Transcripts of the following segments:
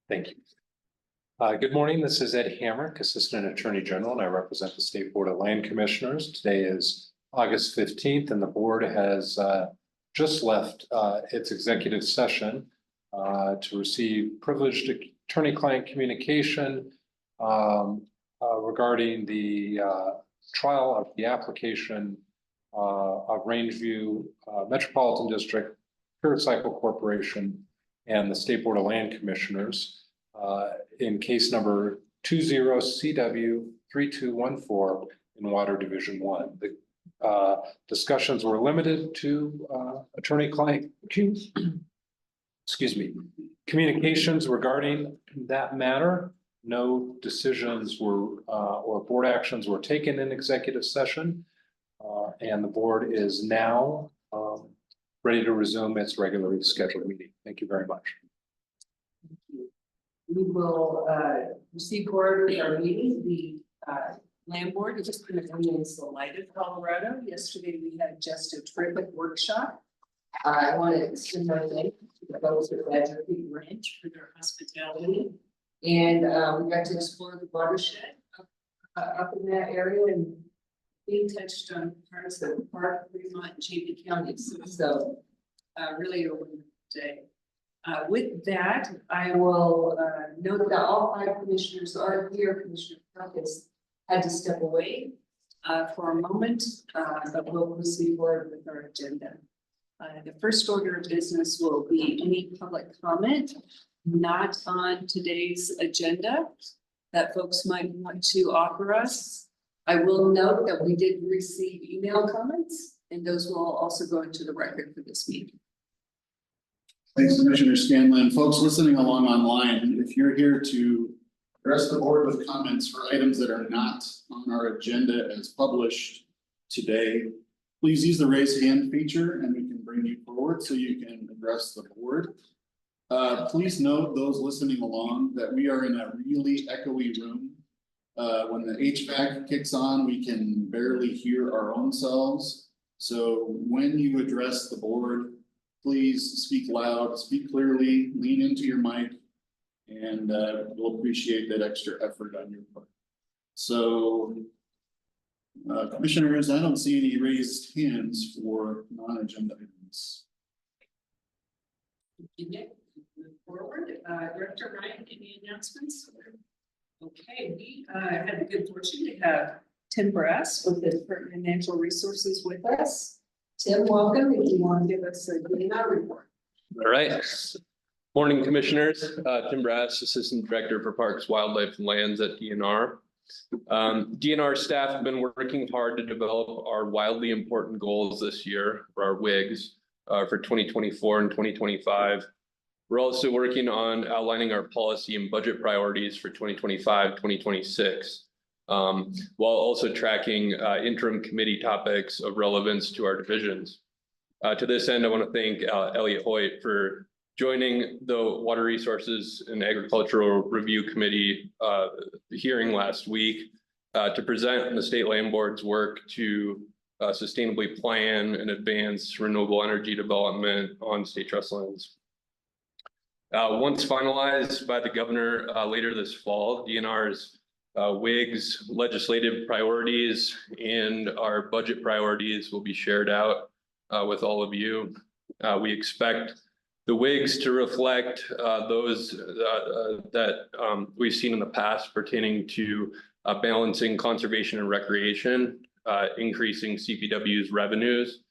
Thank you. Good morning. This is Ed Hamrick, Assistant Attorney General, and I represent the State Board of Land Commissioners. Today is August 15th, and the board has just left its executive session to receive privileged attorney-client communication regarding the trial of the application of Rangeview Metropolitan District, Pure Cycle Corporation, and the State Board of Land Commissioners in case number 20CW3214 in Water Division 1. The discussions were limited to attorney-client communications regarding that matter. No decisions were or board actions were taken in executive session, and the board is now ready to resume its regularly scheduled meeting. Thank you very much. Thank you. We will proceed forward with our meeting. The land board is just going to bring in Salida, Colorado. Yesterday we had just a terrific workshop. I want to extend my thanks to the folks at Badger Creek Ranch for their hospitality. And we got to explore the watershed up in that area and being touched on parts of the park, Fremont, and Chaffey counties. So really a wonderful day. With that, I will note that all 5 commissioners are here. Commissioner Perkins had to step away for a moment, but we'll proceed forward with our agenda. The first order of business will be any public comment not on today's agenda that folks might want to offer us. I will note that we did receive email comments, and those will also go into the record for this meeting. Thanks, Commissioner Scanlon. Folks listening along online, if you're here to address the board with comments for items that are not on our agenda as published today, please use the raise hand feature and we can bring you forward so you can address the board. Please note, those listening along, that we are in a really echoey room. When the HVAC kicks on, we can barely hear our own selves. So when you address the board, please speak loud, speak clearly, lean into your mic, and we'll appreciate that extra effort on your part. So, commissioners, I don't see any raised hands for non-agenda items. Move forward. Director Ryan, any announcements? Okay, we had the good fortune to have Tim Brass with the Department of Natural Resources with us. Tim, welcome. If you want to give us a DNR report. All right. Morning, commissioners. Tim Brass, Assistant Director for Parks, Wildlife, and Lands at DNR. DNR staff have been working hard to develop our wildly important goals this year for our WIGs for 2024 and 2025. We're also working on outlining our policy and budget priorities for 2025, 2026. While also tracking interim committee topics of relevance to our divisions. To this end, I want to thank Elliot Hoyt for joining the Water Resources and Agricultural Review Committee hearing last week to present the State Land Board's work to sustainably plan and advance renewable energy development on state trust lands. Once finalized by the governor later this fall, DNR's WIGs, legislative priorities, and our budget priorities will be shared out with all of you. We expect the WIGs to reflect those that we've seen in the past pertaining to balancing conservation and recreation, increasing CPW's revenues,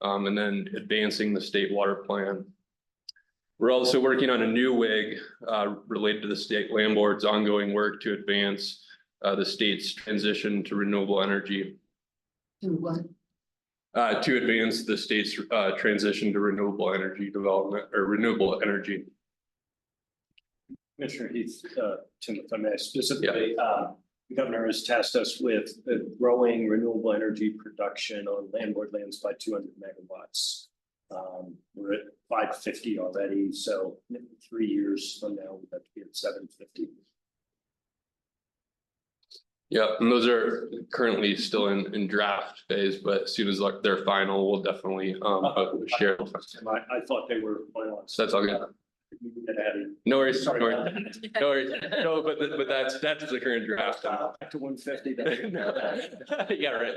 and then advancing the state water plan. We're also working on a new WIG related to the State Land Board's ongoing work to advance the state's transition to renewable energy. To what? To advance the state's transition to renewable energy development or renewable energy. Commissioner Heath, Tim, if I may, specifically, the governor has tasked us with growing renewable energy production on land board lands by 200 megawatts. We're at 550 already, so in 3 years from now, we'd have to be at 750. Yeah, and those are currently still in draft phase, but as soon as they're final, we'll definitely share. I thought they were finalized. So that's all good. No worries, no Sorry. worries, no worries. No, but that's the current draft. Back to 150. Yeah, right.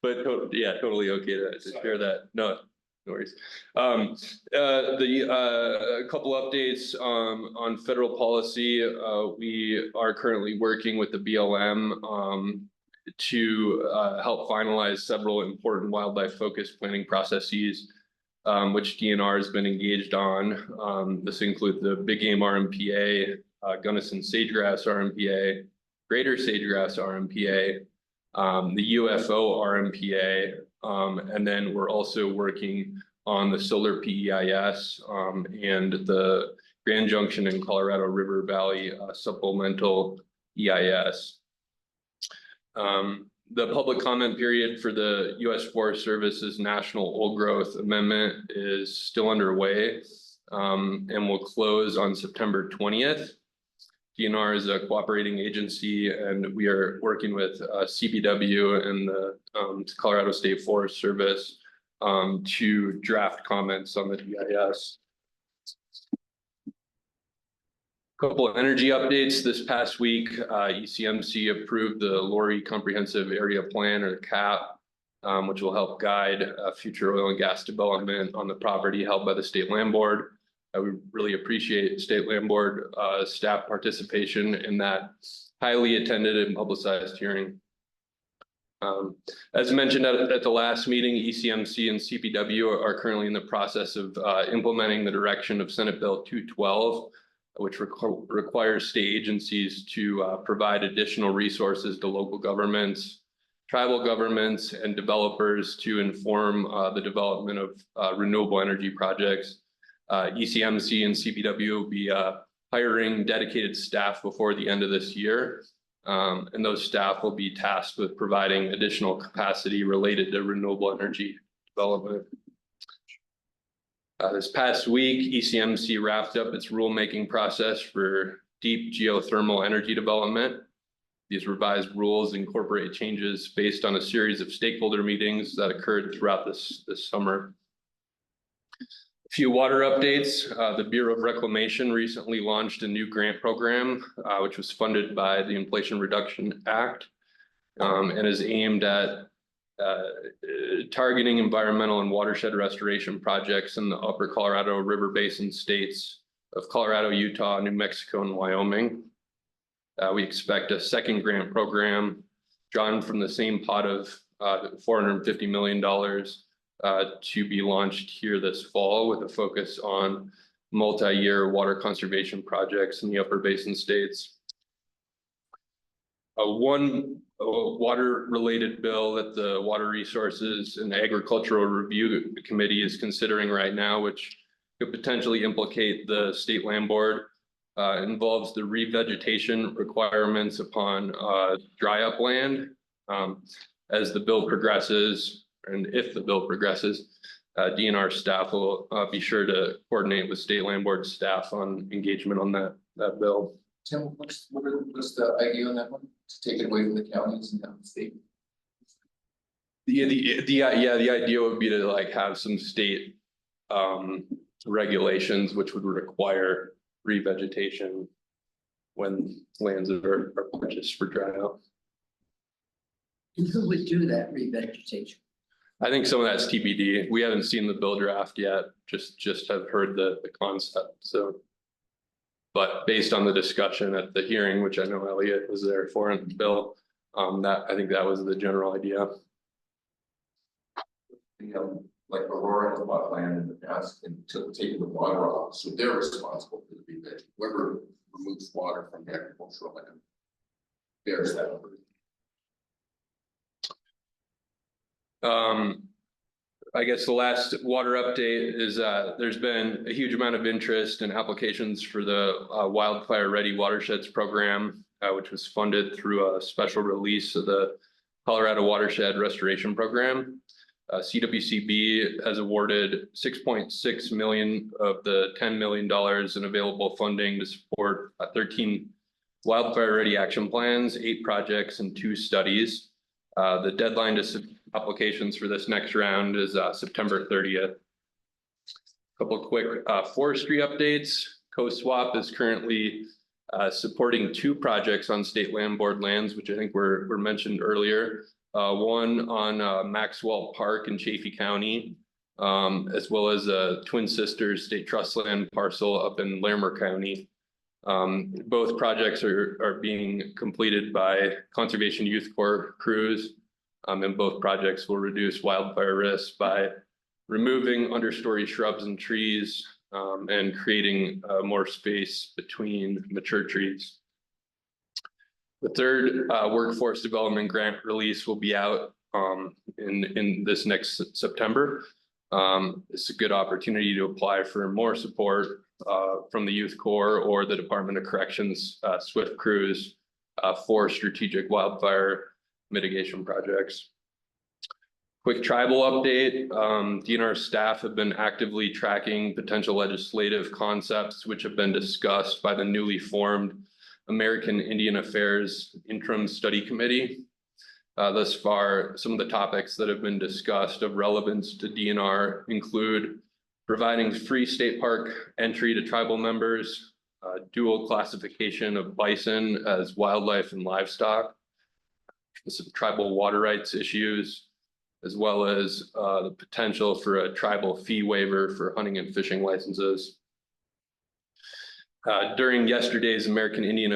But yeah, totally okay to share that. No worries. A couple updates on federal policy. We are currently working with the BLM to help finalize several important wildlife focused planning processes, which DNR has been engaged on. This includes the Big Game RMPA, Gunnison Sagegrass RMPA, Greater Sagegrass RMPA, the UFO RMPA, and then we're also working on the solar PEIS and the Grand Junction and Colorado River Valley supplemental EIS. The public comment period for the U.S. Forest Service's National Old Growth Amendment is still underway and will close on September 20th. DNR is a cooperating agency, and we are working with CBW and the Colorado State Forest Service to draft comments on the EIS. Couple of energy updates this past week. ECMC approved the Lori Comprehensive Area Plan, or CAP, which will help guide future oil and gas development on the property held by the State Land Board. We really appreciate State Land Board staff participation in that highly attended and publicized hearing. As mentioned at the last meeting, ECMC and CPW are currently in the process of implementing the direction of Senate Bill 212, which requires state agencies to provide additional resources to local governments, tribal governments, and developers to inform the development of renewable energy projects. ECMC and CPW will be hiring dedicated staff before the end of this year, and those staff will be tasked with providing additional capacity related to renewable energy development. This past week, ECMC wrapped up its rulemaking process for deep geothermal energy development. These revised rules incorporate changes based on a series of stakeholder meetings that occurred throughout this summer. A few water updates. The Bureau of Reclamation recently launched a new grant program, which was funded by the Inflation Reduction Act, and is aimed at targeting environmental and watershed restoration projects in the upper Colorado River Basin states of Colorado, Utah, New Mexico, and Wyoming. We expect a second grant program drawn from the same pot of $450 million to be launched here this fall, with a focus on multi-year water conservation projects in the upper basin states. One water-related bill that the Water Resources and Agricultural Review Committee is considering right now, which could potentially implicate the State Land Board, involves the revegetation requirements upon dry up land. As the bill progresses, and if the bill progresses, DNR staff will be sure to coordinate with State Land Board staff on engagement on that bill. Tim, what's the idea on that one? To take it away from the counties and down the state? The idea would be to like have some state regulations which would require revegetation when lands are purchased for dry out. And who would do that revegetation? I think some of that's TBD. We haven't seen the bill draft yet, just have heard the concept, so. But based on the discussion at the hearing, which I know Elliot was there for in the bill, I think that was the general idea. Like Aurora has bought land in the past and taken the water off, so they're responsible for the rebate. Whoever removes water from the agricultural land bears that burden. I guess the last water update is there's been a huge amount of interest in applications for the Wildfire Ready Watersheds program, which was funded through a special release of the Colorado Watershed Restoration Program. CWCB has awarded $6.6 million of the $10 million in available funding to support 13 wildfire ready action plans, 8 projects, and 2 studies. The deadline to submit applications for this next round is September 30th. Couple of quick forestry updates. Co-swap is currently supporting 2 projects on state land board lands, which I think were mentioned earlier. One on Maxwell Park in Chaffey County, as well as a Twin Sisters State Trust land parcel up in Larimer County. Both projects are being completed by Conservation Youth Corps crews. And both projects will reduce wildfire risk by removing understory shrubs and trees, and creating more space between mature trees. The third workforce development grant release will be out in this next September. It's a good opportunity to apply for more support from the Youth Corps or the Department of Corrections SWIFT crews for strategic wildfire mitigation projects. Quick tribal update. DNR staff have been actively tracking potential legislative concepts which have been discussed by the newly formed American Indian Affairs Interim Study Committee. Thus far, some of the topics that have been discussed of relevance to DNR include providing free state park entry to tribal members, dual classification of bison as wildlife and livestock, some tribal water rights issues, as well as the potential for a tribal fee waiver for hunting and fishing licenses. During yesterday's American Indian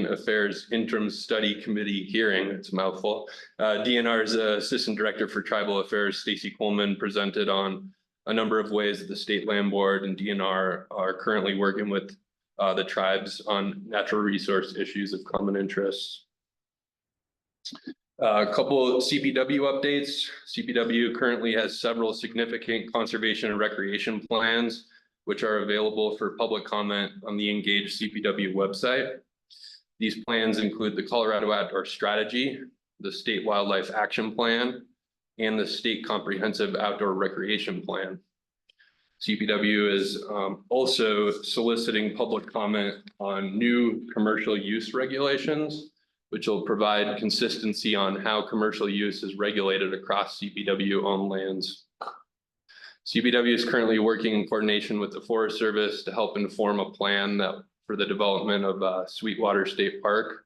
Affairs Interim Study Committee hearing, it's a mouthful, DNR's Assistant Director for Tribal Affairs, Stacy Coleman, presented on a number of ways that the State Land Board and DNR are currently working with the tribes on natural resource issues of common interest. A couple of CPW updates. CPW currently has several significant conservation and recreation plans, which are available for public comment on the Engage CPW website. These plans include the Colorado Outdoor Strategy, the State Wildlife Action Plan, and the State Comprehensive Outdoor Recreation Plan. CPW is also soliciting public comment on new commercial use regulations, which will provide consistency on how commercial use is regulated across CPW-owned lands. CPW is currently working in coordination with the Forest Service to help inform a plan for the development of Sweetwater State Park.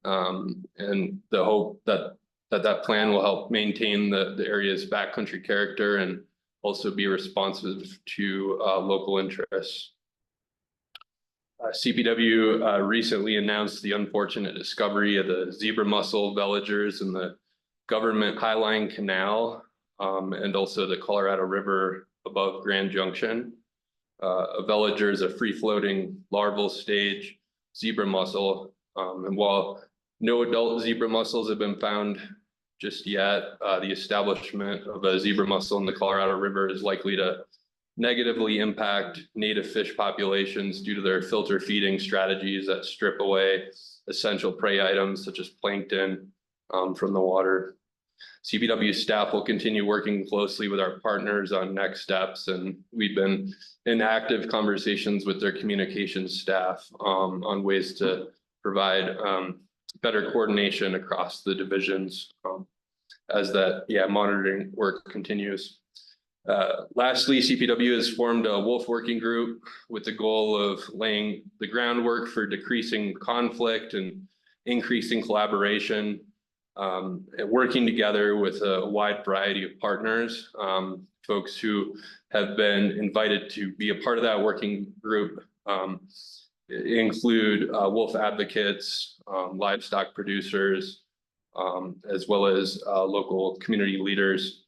And the hope that plan will help maintain the area's backcountry character and also be responsive to local interests. CPW recently announced the unfortunate discovery of the zebra mussel veligers in the government Highline Canal, and also the Colorado River above Grand Junction. A veliger is a free-floating larval stage zebra mussel, and while no adult zebra mussels have been found just yet, the establishment of a zebra mussel in the Colorado River is likely to negatively impact native fish populations due to their filter feeding strategies that strip away essential prey items such as plankton from the water. CPW staff will continue working closely with our partners on next steps, and we've been in active conversations with their communications staff on ways to provide better coordination across the divisions as that monitoring work continues. Lastly, CPW has formed a wolf working group with the goal of laying the groundwork for decreasing conflict and increasing collaboration, and working together with a wide variety of partners. Folks who have been invited to be a part of that working group include wolf advocates, livestock producers, as well as local community leaders.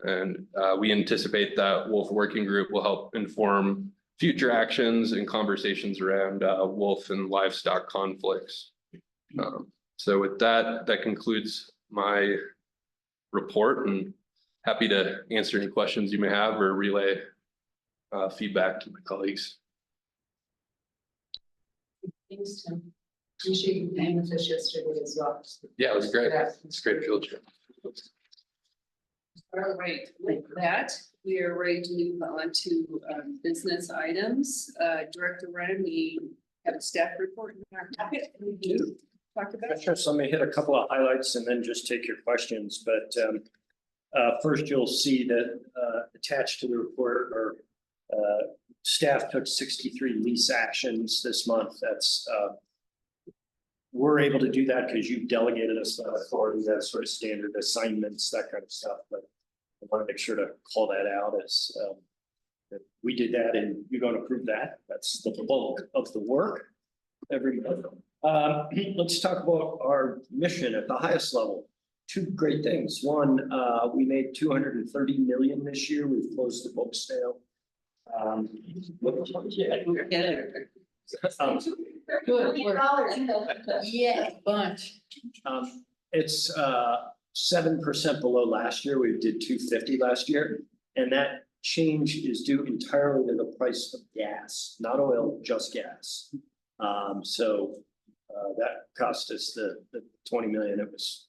And we anticipate that wolf working group will help inform future actions and conversations around wolf and livestock conflicts. So with that, that concludes my report, and happy to answer any questions you may have or relay feedback to my colleagues. Thanks, Tim. Appreciate you paying with us yesterday as well. Yeah, it was great. Yeah. It's a great field trip. All right, with that, we are ready to move on to business items. Director Ryan, we have a staff report in our packet. We do talk about. Sure, so let me hit a couple of highlights and then just take your questions, but First, you'll see that attached to the report are staff took 63 lease actions this month. That's we're able to do that because you've delegated us that authority, that sort of standard assignments, that kind of stuff. But I want to make sure to call that out as that we did that and you don't approve that. That's the bulk of the work every month. Let's talk about our mission at the highest level. Two great things. One, we made 230 million this year. We've closed the books now. Good work. Yeah, bunch. It's 7% below last year. We did 250 last year. And that change is due entirely to the price of gas, not oil, just gas. So that cost us the 20 million. It was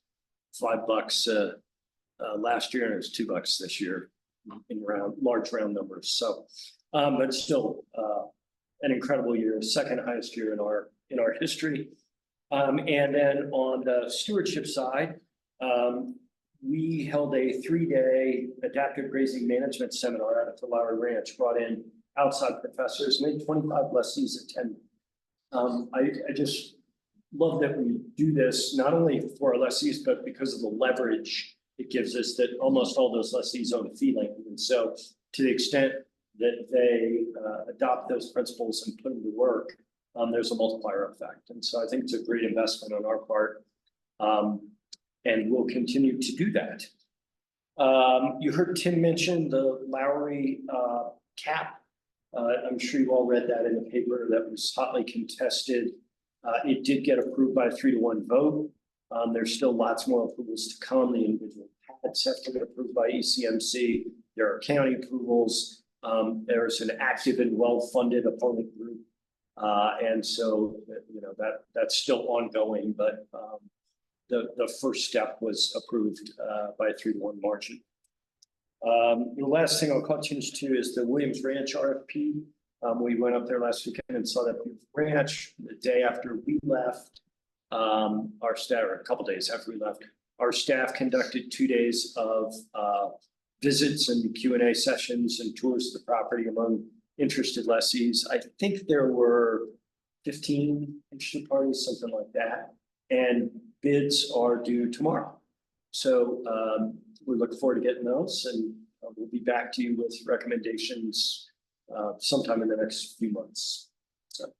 $5 last year and it was $2 this year in large round numbers. So, but still an incredible year, second highest year in our history. And then on the stewardship side, we held a 3-day adaptive grazing management seminar out at the Lowry Ranch, brought in outside professors, made 25 lessees attend. I just love that we do this, not only for our lessees, but because of the leverage it gives us that almost all those lessees own fee land. And so to the extent that they adopt those principles and put them to work, there's a multiplier effect. And so I think it's a great investment on our part. And we'll continue to do that. You heard Tim mention the Lowry cap. I'm sure you all read that in the paper. That was hotly contested. It did get approved by a 3-to-1 vote. There's still lots more approvals to come. The individual pads have to get approved by ECMC. There are county approvals. There's an active and well-funded opponent group. And so, you know, that's still ongoing, but the first step was approved by a 3-to-1 margin. The last thing I'll call attention to is the Williams Ranch RFP. We went up there last weekend and saw that ranch. The day after we left, our staff, or a couple days after we left, our staff conducted 2 days of visits and Q&A sessions and tours of the property among interested lessees. I think there were 15 interested parties, something like that. And bids are due tomorrow. So we look forward to getting those, and we'll be back to you with recommendations sometime in the next few months. So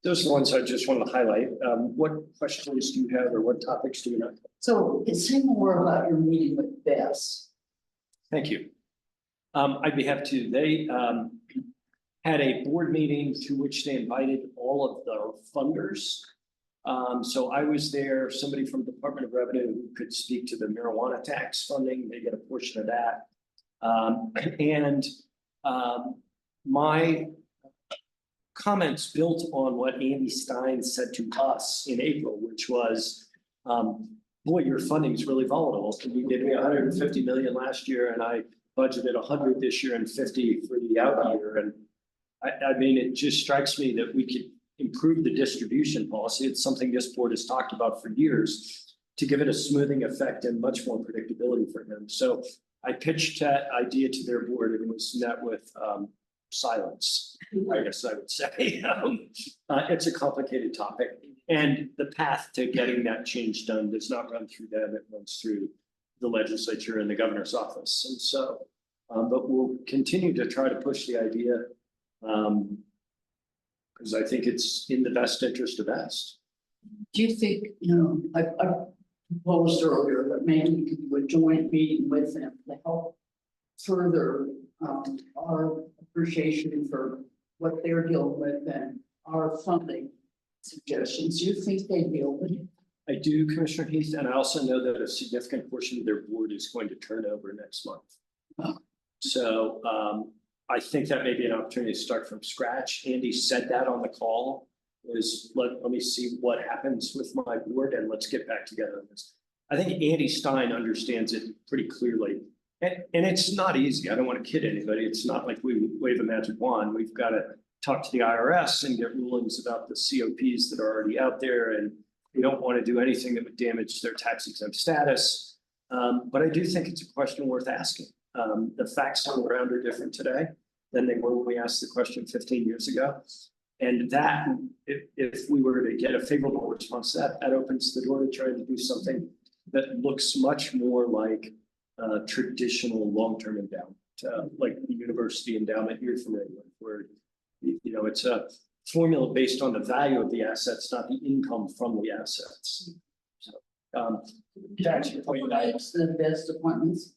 those are the ones I just wanted to highlight. What questions do you have, or what topics do you have? So say more about your meeting with Bess. Thank you. I'd be happy to. They had a board meeting to which they invited all of the funders. So I was there, somebody from the Department of Revenue who could speak to the marijuana tax funding, they get a portion of that. My comments built on what Andy Stein said to us in April, which was, boy, your funding is really volatile. You gave me 150 million last year and I budgeted 100 this year and 50 for the out year. And I mean, it just strikes me that we could improve the distribution policy. It's something this board has talked about for years to give it a smoothing effect and much more predictability for him. So I pitched that idea to their board and was met with silence, I guess I would say. It's a complicated topic, and the path to getting that change done does not run through them. It runs through the legislature and the governor's office. And so, but we'll continue to try to push the idea because I think it's in the best interest of Best. Do you think, you know, I proposed earlier that maybe we could do a joint meeting with them to help further our appreciation for what they're dealing with and our funding suggestions? Do you think they'd be open? I do, Commissioner Heath, and I also know that a significant portion of their board is going to turn over next month. So I think that may be an opportunity to start from scratch. Andy said that on the call, was let me see what happens with my board and let's get back together on this. I think Andy Stein understands it pretty clearly. And it's not easy. I don't want to kid anybody. It's not like we wave a magic wand. We've got to talk to the IRS and get rulings about the COPs that are already out there. And we don't want to do anything that would damage their tax exempt status. But I do think it's a question worth asking. The facts on the ground are different today than they were when we asked the question 15 years ago. And that, if we were to get a favorable response, that opens the door to try to do something that looks much more like traditional long-term endowment, like the university endowment you're familiar with, where, it's a formula based on the value of the assets, not the income from the assets. So, to answer your point, Perhaps the best appointments.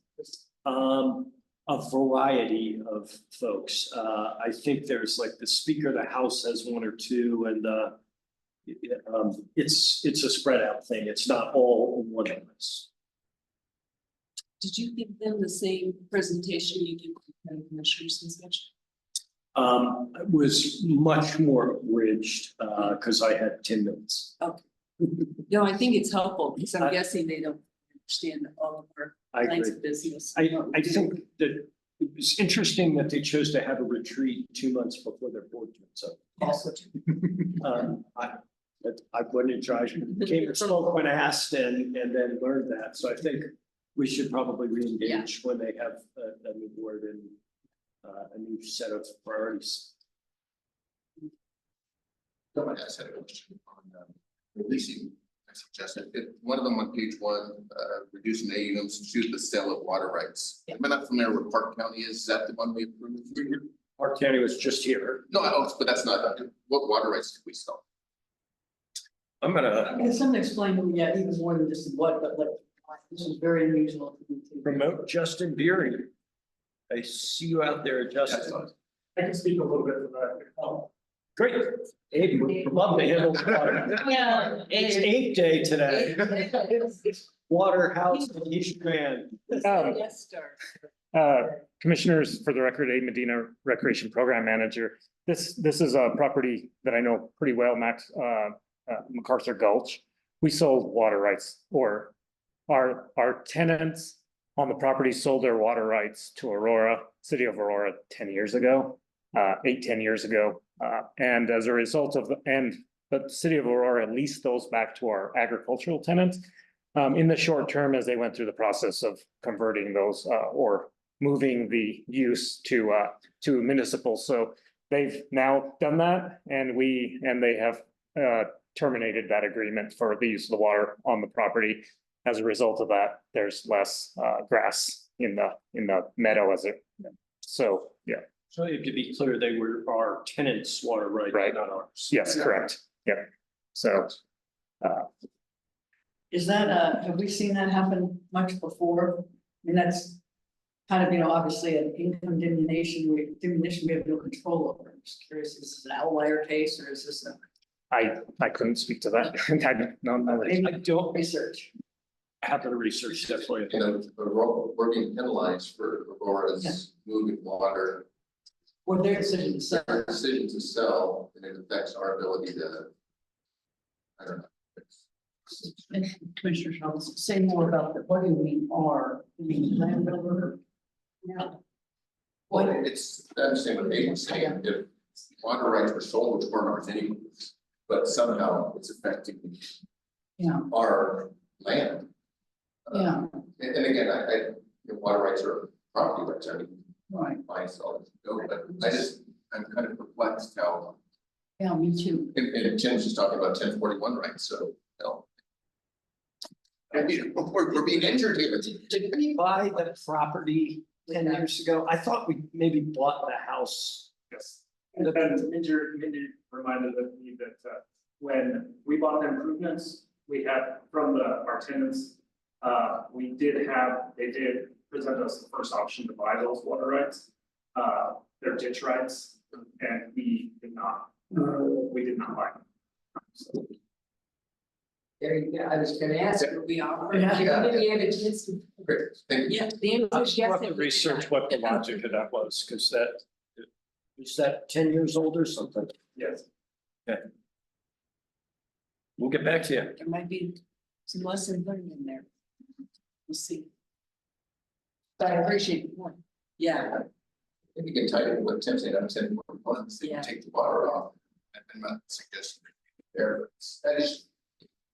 a variety of folks. I think there's like the Speaker of the House has one or two, and it's a spread out thing. It's not all one of us. Did you give them the same presentation you did with the county commissioners and such? It was much more abridged because I had 10 minutes. No, I think it's helpful because I'm guessing they don't understand all of our I lines agree. of business. I think that it was interesting that they chose to have a retreat 2 months before their board term. So Also, I wouldn't have tried, came and spoke when asked and then learned that. So I think we should probably re-engage when they have a new board and a new set of priorities. Someone else had a question on releasing, I suggested, one of them on page 1, reducing AUMs to the sale of water rights. I'm not familiar with Park County, is that the one we approved? Park County was just here. No, I don't, but that's not, what water rights did we sell? I'm gonna Can someone explain to me, yeah, even more than just what, but like, this is very unusual. to me too. promote Justin Beery. I see you out there, Justin. I can speak a little bit to that. Great. Abe, would love to handle water. Yeah. It's 8 day today. Water, house, and East Grand. Yes, star. Commissioners, for the record, Abe Medina, Recreation Program Manager. This is a property that I know pretty well, Max, MacArthur Gulch. We sold water rights, or our tenants on the property sold their water rights to Aurora, City of Aurora 10 years ago, 10 years ago. And as a result of but the City of Aurora leased those back to our agricultural tenants. In the short term, as they went through the process of converting those or moving the use to municipal. So they've now done that, and they have terminated that agreement for the use of the water on the property. As a result of that, there's less grass in the meadow so, yeah. So to be clear, they were our tenants' water right, Right. not ours. Yes, correct. Yeah. So, Is that, have we seen that happen much before? I mean, that's kind of, obviously an income diminution we have no control over. I'm just curious, is this an outlier case or is this a I couldn't speak to that. I don't know. I don't research? happen to research that for you. We're being penalized for Aurora's moving water. Or their decision to sell? Our decision to sell, and it affects our ability to, I don't know. And Commissioner Charles, say more about that. What do you mean are, you mean landowner? Yeah. Well, it's, I'm saying what they were saying, if water rights were sold, which weren't ours anyway, but somehow it's affecting Yeah, our land. yeah, And again, water rights are property rights, I mean, right. buy, sell, go, but I'm kind of perplexed how, Yeah, me too. and Tim's just talking about 1041 rights, so, we're being injured here. Did we buy the property 10 years ago? I thought we maybe bought the house. Yes. And then Mindy reminded me that when we bought the improvements, we had from our tenants, they did present us the first option to buy those water rights, their ditch rights, and we did not buy them. So, There you go. I was gonna ask, are we offer? Yeah. You had a chance to. Great, thank you. Yeah, the answer I'll is yes. have to research what the logic of that was, because is that 10 years old or something? yes. We'll get back to you. There might be some lesson learned in there. We'll see. But I appreciate the point. Yeah, If you get tied into what Tim said, I'm saying, once they Yeah. take the water off, I'm not suggesting there, but that is.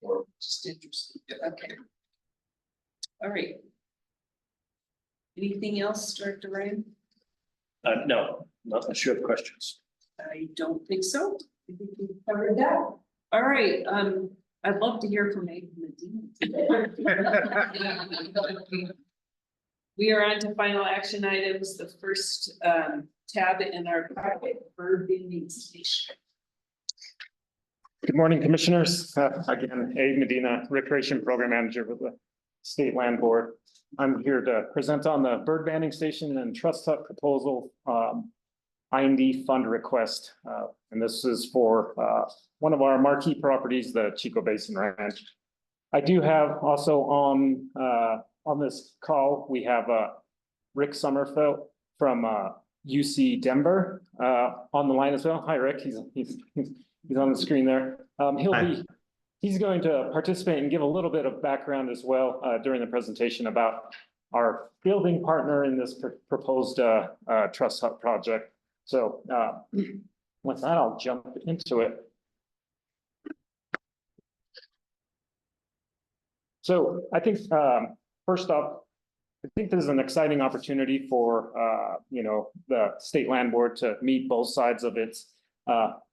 Or just interesting. yeah, Okay. All right. Anything else, Director Ryan? No, not unless you have questions. I don't think so. I think we've covered that. All right, I'd love to hear from Meg Medina today. We are on to final action items. The first tab in our packet, bird banding station. Good morning, Commissioners. Again, Abe Medina, Recreation Program Manager with the State Land Board. I'm here to present on the bird banding station and trust hut proposal, IND fund request. And this is for one of our marquee properties, the Chico Basin Ranch. I do have also on this call, we have Rick Sommerfeld from UC Denver on the line as well. Hi, Rick. He's on the screen there. He's going to participate and give a little bit of background as well during the presentation about our building partner in this proposed trust hut project. So with that, I'll jump into it. So I think first off, I think this is an exciting opportunity for the State Land Board to meet both sides of its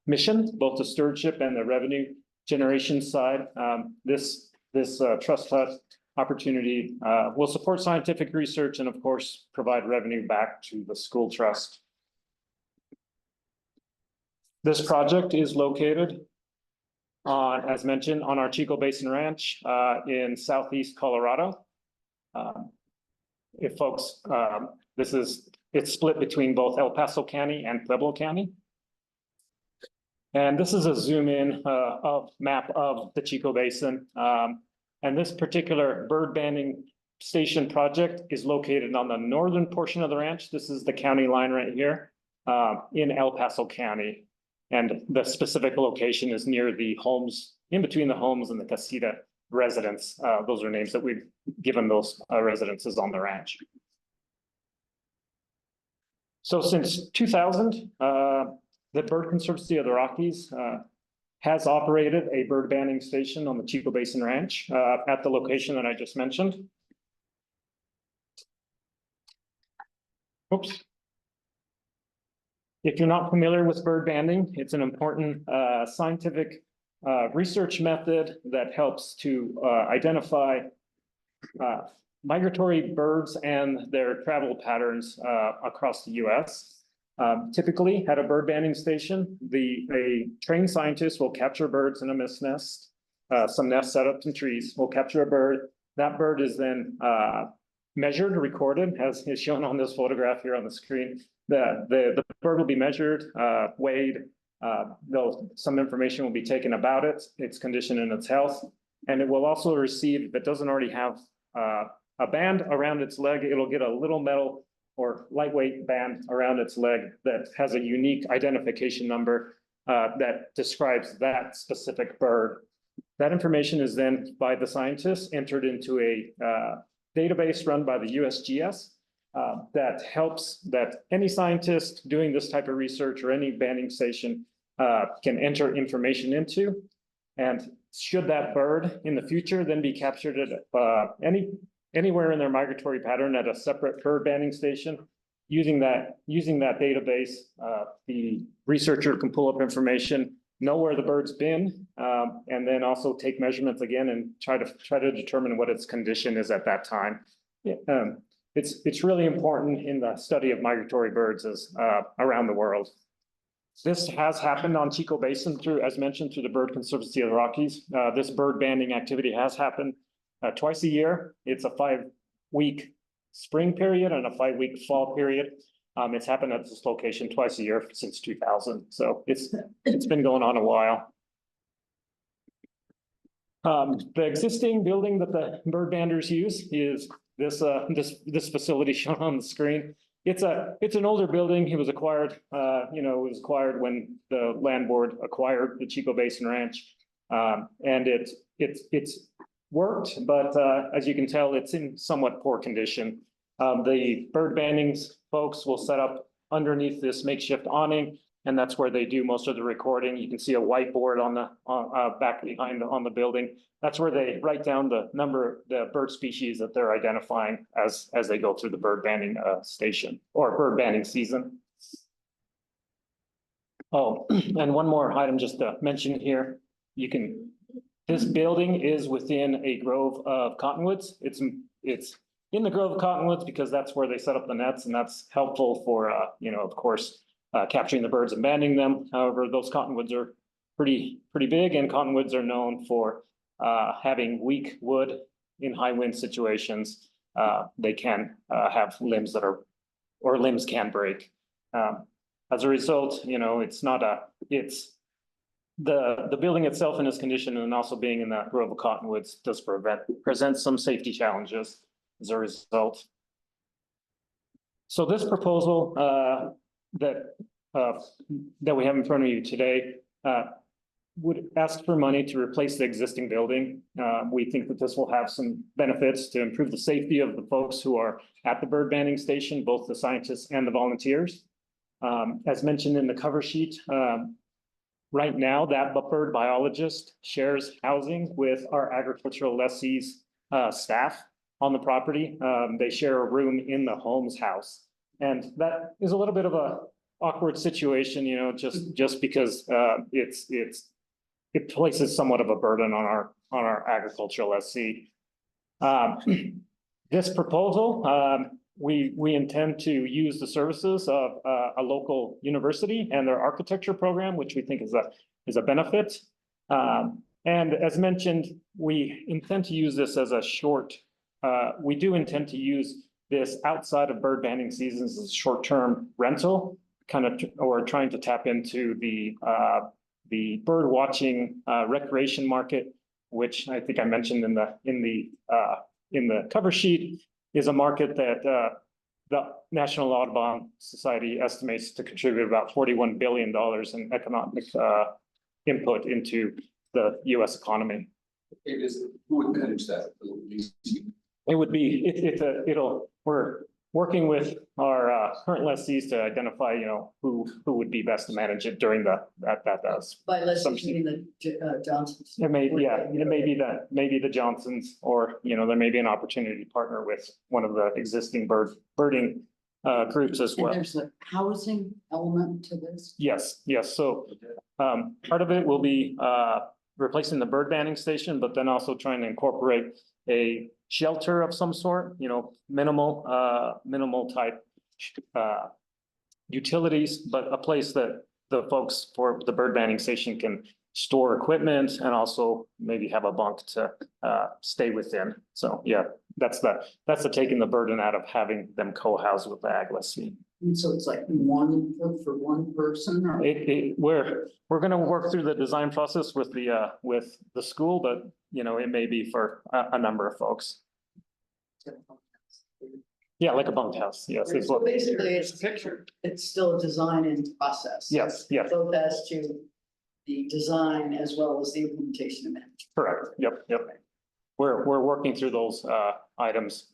mission, both the stewardship and the revenue generation side. This trust hut opportunity will support scientific research and of course provide revenue back to the school trust. This project is located as mentioned, on our Chico Basin Ranch in southeast Colorado. If folks, it's split between both El Paso County and Pueblo County. And this is a zoom in map of the Chico Basin. And this particular bird banding station project is located on the northern portion of the ranch. This is the county line right here in El Paso County. And the specific location is near the homes, in between the homes and the Casita residents. Those are names that we've given those residences on the ranch. So since 2000, the Bird Conservancy of the Rockies has operated a bird banding station on the Chico Basin Ranch at the location that I just mentioned. Oops. If you're not familiar with bird banding, it's an important scientific research method that helps to identify migratory birds and their travel patterns across the US. Typically at a bird banding station, a trained scientist will capture birds in a mist nest, some nests set up in trees, will capture a bird. That bird is then measured, recorded, as is shown on this photograph here on the screen. The bird will be measured, weighed, some information will be taken about it, its condition and its health. And it will also receive, if it doesn't already have a band around its leg, it'll get a little metal or lightweight band around its leg that has a unique identification number that describes that specific bird. That information is then by the scientists entered into a database run by the USGS that helps that any scientist doing this type of research or any banding station can enter information into. And should that bird in the future then be captured at anywhere in their migratory pattern at a separate bird banding station, using that database, the researcher can pull up information, know where the bird's been, and then also take measurements again and try to determine what its condition is at that time. It's really important in the study of migratory birds around the world. This has happened on Chico Basin through, as mentioned, through the Bird Conservancy of the Rockies. This bird banding activity has happened twice a year. It's a 5-week spring period and a 5-week fall period. It's happened at this location twice a year since 2000. So it's been going on a while. The existing building that the bird banders use is this facility shown on the screen. It's an older building. It was acquired, it was acquired when the land board acquired the Chico Basin Ranch. And it's worked, but as you can tell, it's in somewhat poor condition. The bird banding folks will set up underneath this makeshift awning And that's where they do most of the recording. You can see a whiteboard on the, back behind on the building. That's where they write down the bird species that they're identifying as they go through the bird banding, station or bird banding season. Oh, and one more item just to mention here. This building is within a grove of cottonwoods. It's in the grove of cottonwoods because that's where they set up the nets, and that's helpful for, of course, capturing the birds and banding them. However, those cottonwoods are pretty big, and cottonwoods are known for having weak wood in high wind situations. They can have limbs limbs can break. As a result, it's the building itself in its condition and also being in that grove of cottonwoods does present some safety challenges as a result. So this proposal that we have in front of you today would ask for money to replace the existing building. We think that this will have some benefits to improve the safety of the folks who are at the bird banding station, both the scientists and the volunteers. As mentioned in the cover sheet, right now that bird biologist shares housing with our agricultural lessees staff on the property. They share a room in the Holmes house. And that is a little bit of a awkward situation, just because it places somewhat of a burden on our agricultural lessee. This proposal, we intend to use the services of a local university and their architecture program, which we think is a benefit. And as mentioned, we intend to use this as we do intend to use this outside of bird banding seasons as a short-term rental, or trying to tap into the bird watching recreation market, which I think I mentioned in the cover sheet, is a market that the National Audubon Society estimates to contribute about $41 billion in economic input into the U.S. economy. Who would manage that? It would be, we're working with our current lessees to identify, who would be best to manage it during that does. By lessees, you mean the Johnsons? It may be the Johnsons, or, there may be an opportunity to partner with one of the existing birding groups as And well. there's a housing element to this? Yes. So part of it will be replacing the bird banding station, but then also trying to incorporate a shelter of some sort, minimal type utilities, but a place that the folks for the bird banding station can store equipment and also maybe have a bunk to stay within. So yeah, that's the taking the burden out of having them co-house with the ag lessee. And so it's like one for one person, or? We're gonna work through the design process with the school, but it may be for a number of folks. Yeah, like a bunkhouse, yes. Is So what- basically, it's still a design in process. Yes, Both as to the design as well as the implementation of it. correct. Yep. We're working through those items.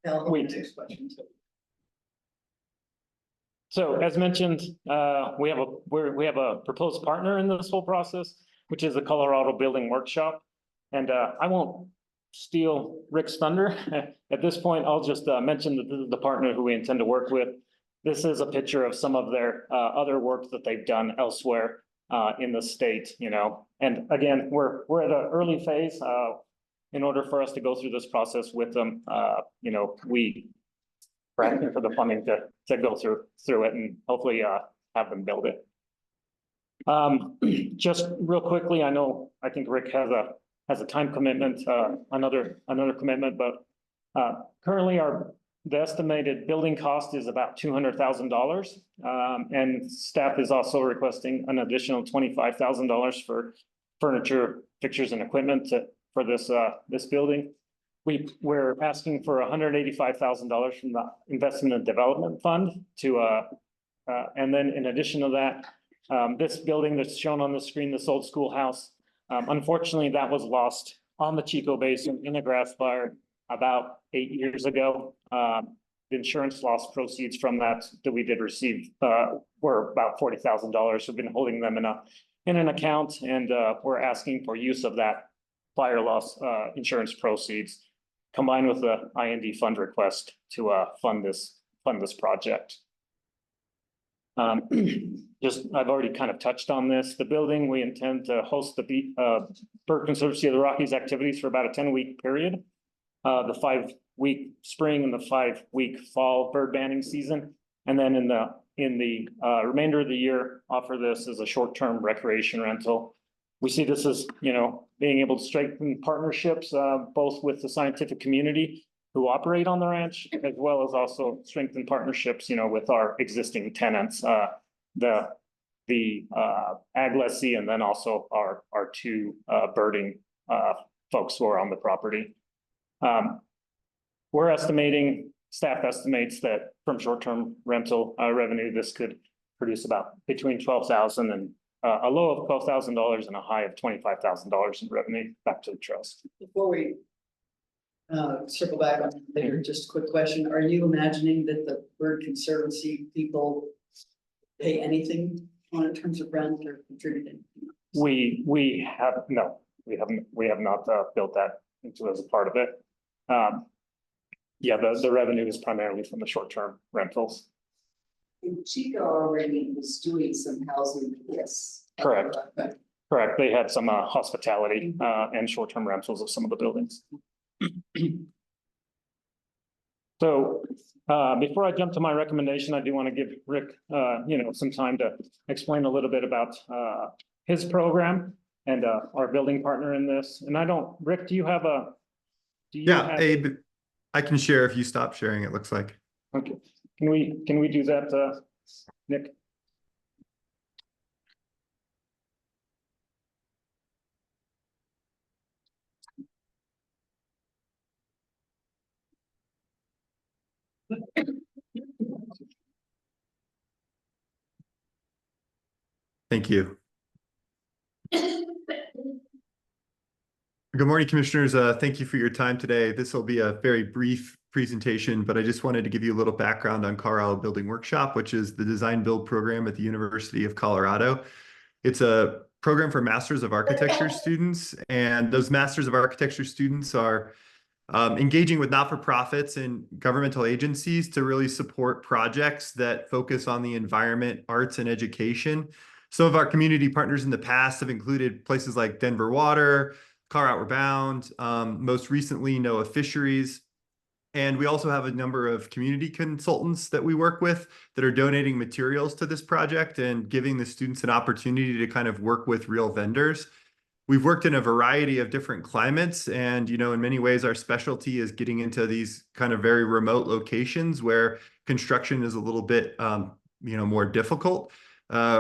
Wait. Next question. So as mentioned, we have a proposed partner in this whole process, which is the Colorado Building Workshop. And I won't steal Rick's thunder. At this point, I'll just mention that this is the partner who we intend to work with. This is a picture of some of their other work that they've done elsewhere in the state, And again, we're at an early phase. In order for us to go through this process with them, we're asking for the funding to go through it and hopefully have them build it. Just real quickly, I think Rick has a time commitment, another commitment, but currently the estimated building cost is about $200,000. And staff is also requesting an additional $25,000 for furniture, fixtures, and equipment for this building. We're asking for $185,000 from the Investment and Development Fund and then in addition to that, this building that's shown on the screen, this old schoolhouse, unfortunately, that was lost on the Chico Basin in a grass fire about 8 years ago. the insurance loss proceeds from that we did receive were about $40,000. We've been holding them in an account, and we're asking for use of that fire loss insurance proceeds combined with the IND fund request to fund this project. I've already kind of touched on this. The building, we intend to host the Bird Conservancy of the Rockies activities for about a 10-week period. The 5-week spring and the 5-week fall bird banding season. And then in the remainder of the year, offer this as a short-term recreation rental. We see this as, being able to strengthen partnerships, both with the scientific community who operate on the ranch, as well as also strengthen partnerships, with our existing tenants, the ag lessee, and then also our two birding folks who are on the property. We're estimating, staff estimates that from short-term rental revenue, this could produce about between $12,000 and a low of $12,000 and a high of $25,000 in revenue back to the trust. Before we circle back on later, just a quick question. Are you imagining that the Bird Conservancy people pay anything in terms of rent or contributing? We have not built that into as a part of it. The revenue is primarily from the short-term rentals. And Chico already was doing some housing, yes. Correct. Correct. They had some hospitality and short-term rentals of some of the buildings. So before I jump to my recommendation, I do want to give Rick, some time to explain a little bit about his program and our building partner in this. And Rick, do you have a? Abe, I can share if you stop sharing, it looks like. Okay. Can we do that, Nick? Thank you. Good morning, commissioners. Thank you for your time today. This will be a very brief presentation, but I just wanted to give you a little background on Colorado Building Workshop, which is the design build program at the University of Colorado. It's a program for Masters of Architecture students, and those Masters of Architecture students are engaging with not-for-profits and governmental agencies to really support projects that focus on the environment, arts, and education. Some of our community partners in the past have included places like Denver Water, Colorado Outward Bound, most recently NOAA Fisheries. And we also have a number of community consultants that we work with that are donating materials to this project and giving the students an opportunity to kind of work with real vendors. We've worked in a variety of different climates, and in many ways our specialty is getting into these kind of very remote locations where construction is a little bit more difficult.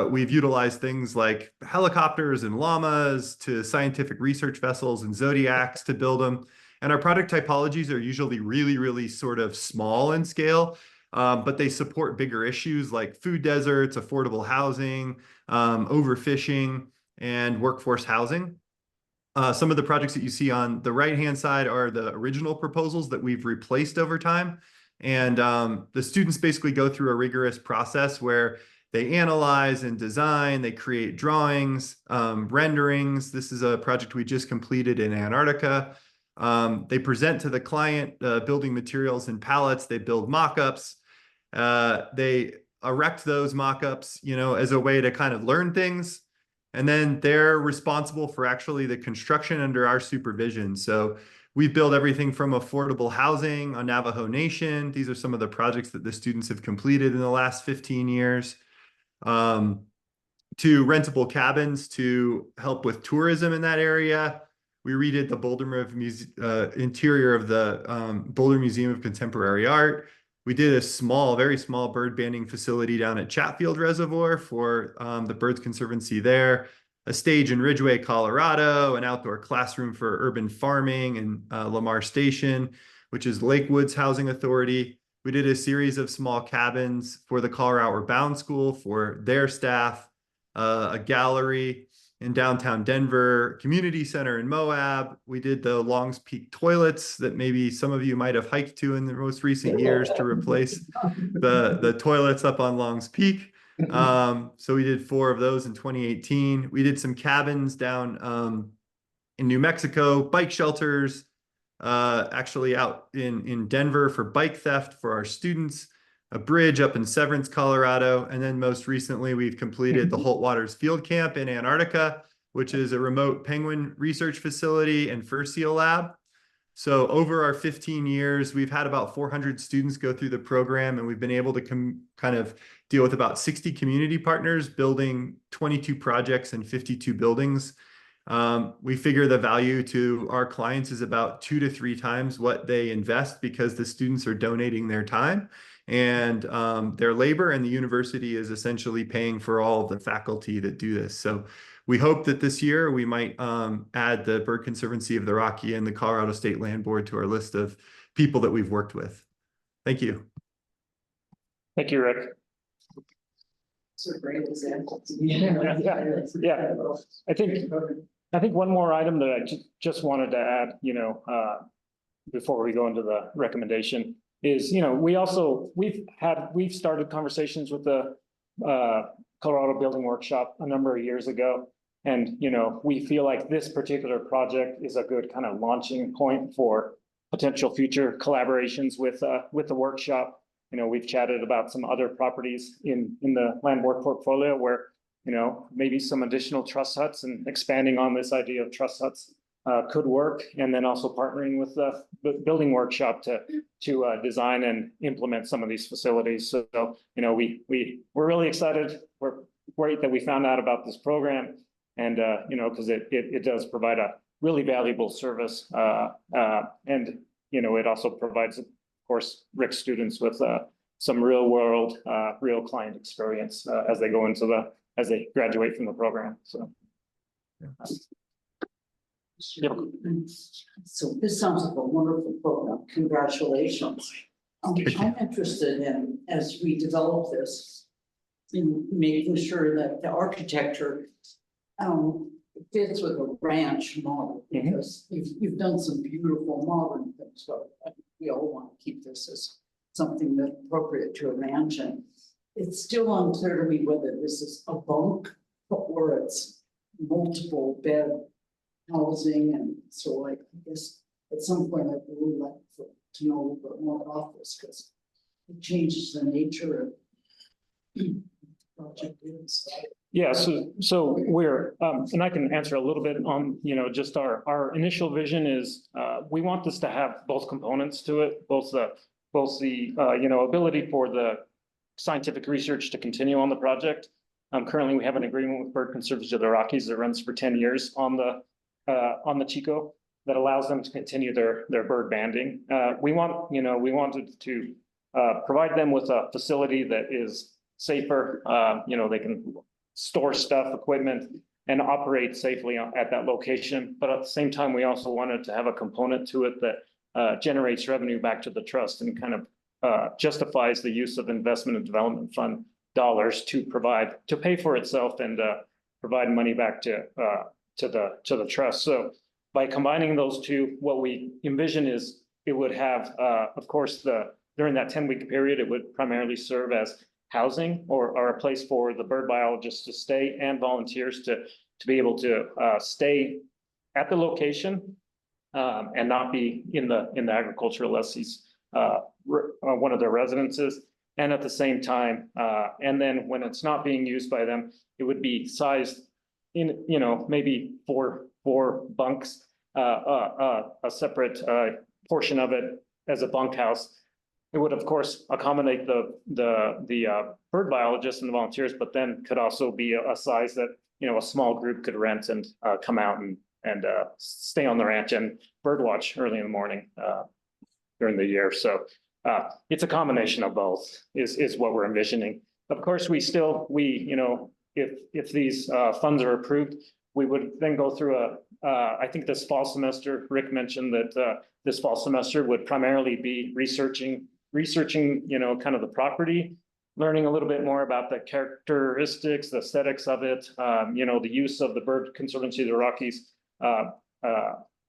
We've utilized things like helicopters and llamas to scientific research vessels and Zodiacs to build them. And our product typologies are usually really, really sort of small in scale, but they support bigger issues like food deserts, affordable housing, overfishing, and workforce housing. Some of the projects that you see on the right-hand side are the original proposals that we've replaced over time. And the students basically go through a rigorous process where they analyze and design, they create drawings, renderings. This is a project we just completed in Antarctica. They present to the client building materials and pallets. They build mock-ups. They erect those mock-ups, as a way to kind of learn things. And then they're responsible for actually the construction under our supervision. So we build everything from affordable housing on Navajo Nation. These are some of the projects that the students have completed in the last 15 years. To rentable cabins to help with tourism in that area. We redid the Boulder interior of the Boulder Museum of Contemporary Art. We did a very small bird banding facility down at Chatfield Reservoir for the Birds Conservancy there, a stage in Ridgway, Colorado, an outdoor classroom for urban farming in Lamar Station, which is Lakewoods Housing Authority. We did a series of small cabins for the Colorado Outward Bound School for their staff, a gallery, in downtown Denver, community center in Moab. We did the Longs Peak toilets that maybe some of you might have hiked to in the most recent years to replace the toilets up on Longs Peak. So we did 4 of those in 2018. We did some cabins down in New Mexico, bike shelters, actually out in Denver for bike theft for our students, a bridge up in Severance, Colorado. And then most recently, we've completed the Holt Waters Field Camp in Antarctica, which is a remote penguin research facility and fur seal lab. So over our 15 years, we've had about 400 students go through the program, and we've been able to kind of deal with about 60 community partners, building 22 projects and 52 buildings. We figure the value to our clients is about 2 to 3 times what they invest, because the students are donating their time and their labor, and the university is essentially paying for all of the faculty that do this. So we hope that this year we might add the Bird Conservancy of the Rocky and the Colorado State Land Board to our list of people that we've worked with. Thank you. Thank you, Rick. It's a great example. Yeah. I think one more item that I just wanted to add, before we go into the recommendation is, we've started conversations with the Colorado Building Workshop a number of years ago. And, we feel like this particular project is a good kind of launching point for potential future collaborations with the workshop. We've chatted about some other properties in the land board portfolio where, maybe some additional truss huts, and expanding on this idea of truss huts could work. And then also partnering with the building workshop to design and implement some of these facilities. So, we're really excited. We're great that we found out about this program, and, because it does provide a really valuable service. And, it also provides, of course, Rick's students with some real world, real client experience as they go into as they graduate from the program. So. Yep. So this sounds like a wonderful program. Congratulations. I'm interested in, as we develop this, in making sure that the architecture fits with a ranch model, because you've done some beautiful modern things, but we all want to keep this as something that's appropriate to a ranch. And it's still unclear to me whether this is a bunk or it's multiple bed housing. And so I guess at some point I'd really like to know a little bit more about this, because it changes the nature of the project is. Yeah, so we're, and I can answer a little bit on, just our initial vision is, we want this to have both components to it, both the ability for the scientific research to continue on the project. Currently, we have an agreement with Bird Conservancy of the Rockies that runs for 10 years on the Chico that allows them to continue their bird banding. We wanted to provide them with a facility that is safer. They can store stuff, equipment, and operate safely at that location. But at the same time, we also wanted to have a component to it that generates revenue back to the trust and kind of justifies the use of investment and development fund dollars to pay for itself and provide money back to the trust. So by combining those two, what we envision is it would have, of course, during that 10-week period, it would primarily serve as housing or a place for the bird biologists to stay and volunteers to be able to stay at the location and not be in the agricultural lessee's one of their residences. And at the same time, and then when it's not being used by them, it would be sized in, maybe four bunks, a separate portion of it as a bunkhouse. It would, of course, accommodate the bird biologists and the volunteers, but then could also be a size that, a small group could rent and come out and stay on the ranch and bird watch early in the morning during the year. So it's a combination of both is what we're envisioning. Of course, if these funds are approved, we would then go through I think this fall semester, Rick mentioned that this fall semester would primarily be researching, kind of the property learning a little bit more about the characteristics, the aesthetics of it, you know, the use of the Bird Conservancy of the Rockies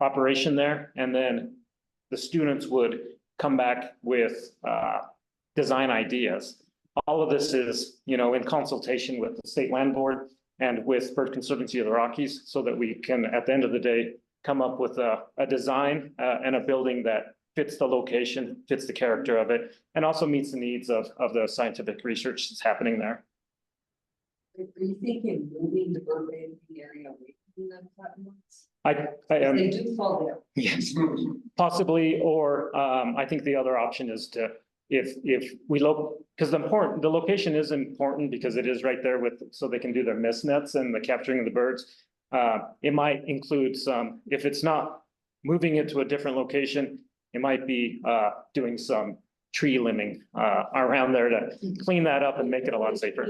operation there, and then the students would come back with design ideas. All of this is, you know, in consultation with the State Land Board and with Bird Conservancy of the Rockies, so that we can, at the end of the day, come up with a design and a building that fits the location, fits the character of it, and also meets the needs of the scientific research that's happening there. Are you thinking moving the Burbank area away from the platforms? I am. They do fall down. Yes, possibly, or I think the other option is to, if we because the location is important because it is right there with, so they can do their mist nets and the capturing of the birds. It might include some, if it's not moving it to a different location, it might be doing some tree limbing around there to clean that up and make it a lot safer.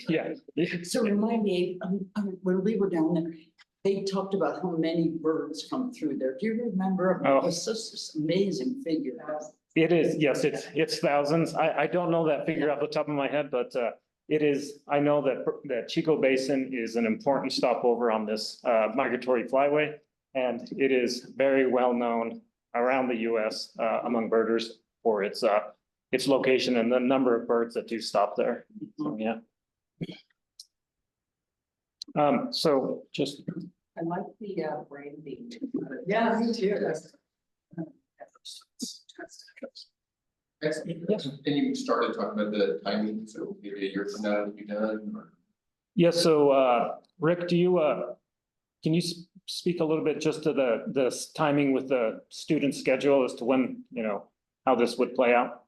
Yeah. So remind me, when we were down there, they talked about how many birds come through there. Do you remember? Oh. It's just this amazing figure. It is, yes, it's thousands. I don't know that figure off the top of my head, but it is, I know that Chico Basin is an important stopover on this migratory flyway. And it is very well known around the US among birders for its location and the number of birds that do stop there. So, yeah. So just, I like the branding. Yeah, me too. And you started talking about the timing, so maybe a year from now it'll be done, or? yeah, so Rick, do you can you speak a little bit just to the timing with the student schedule as to when, you know, how this would play out?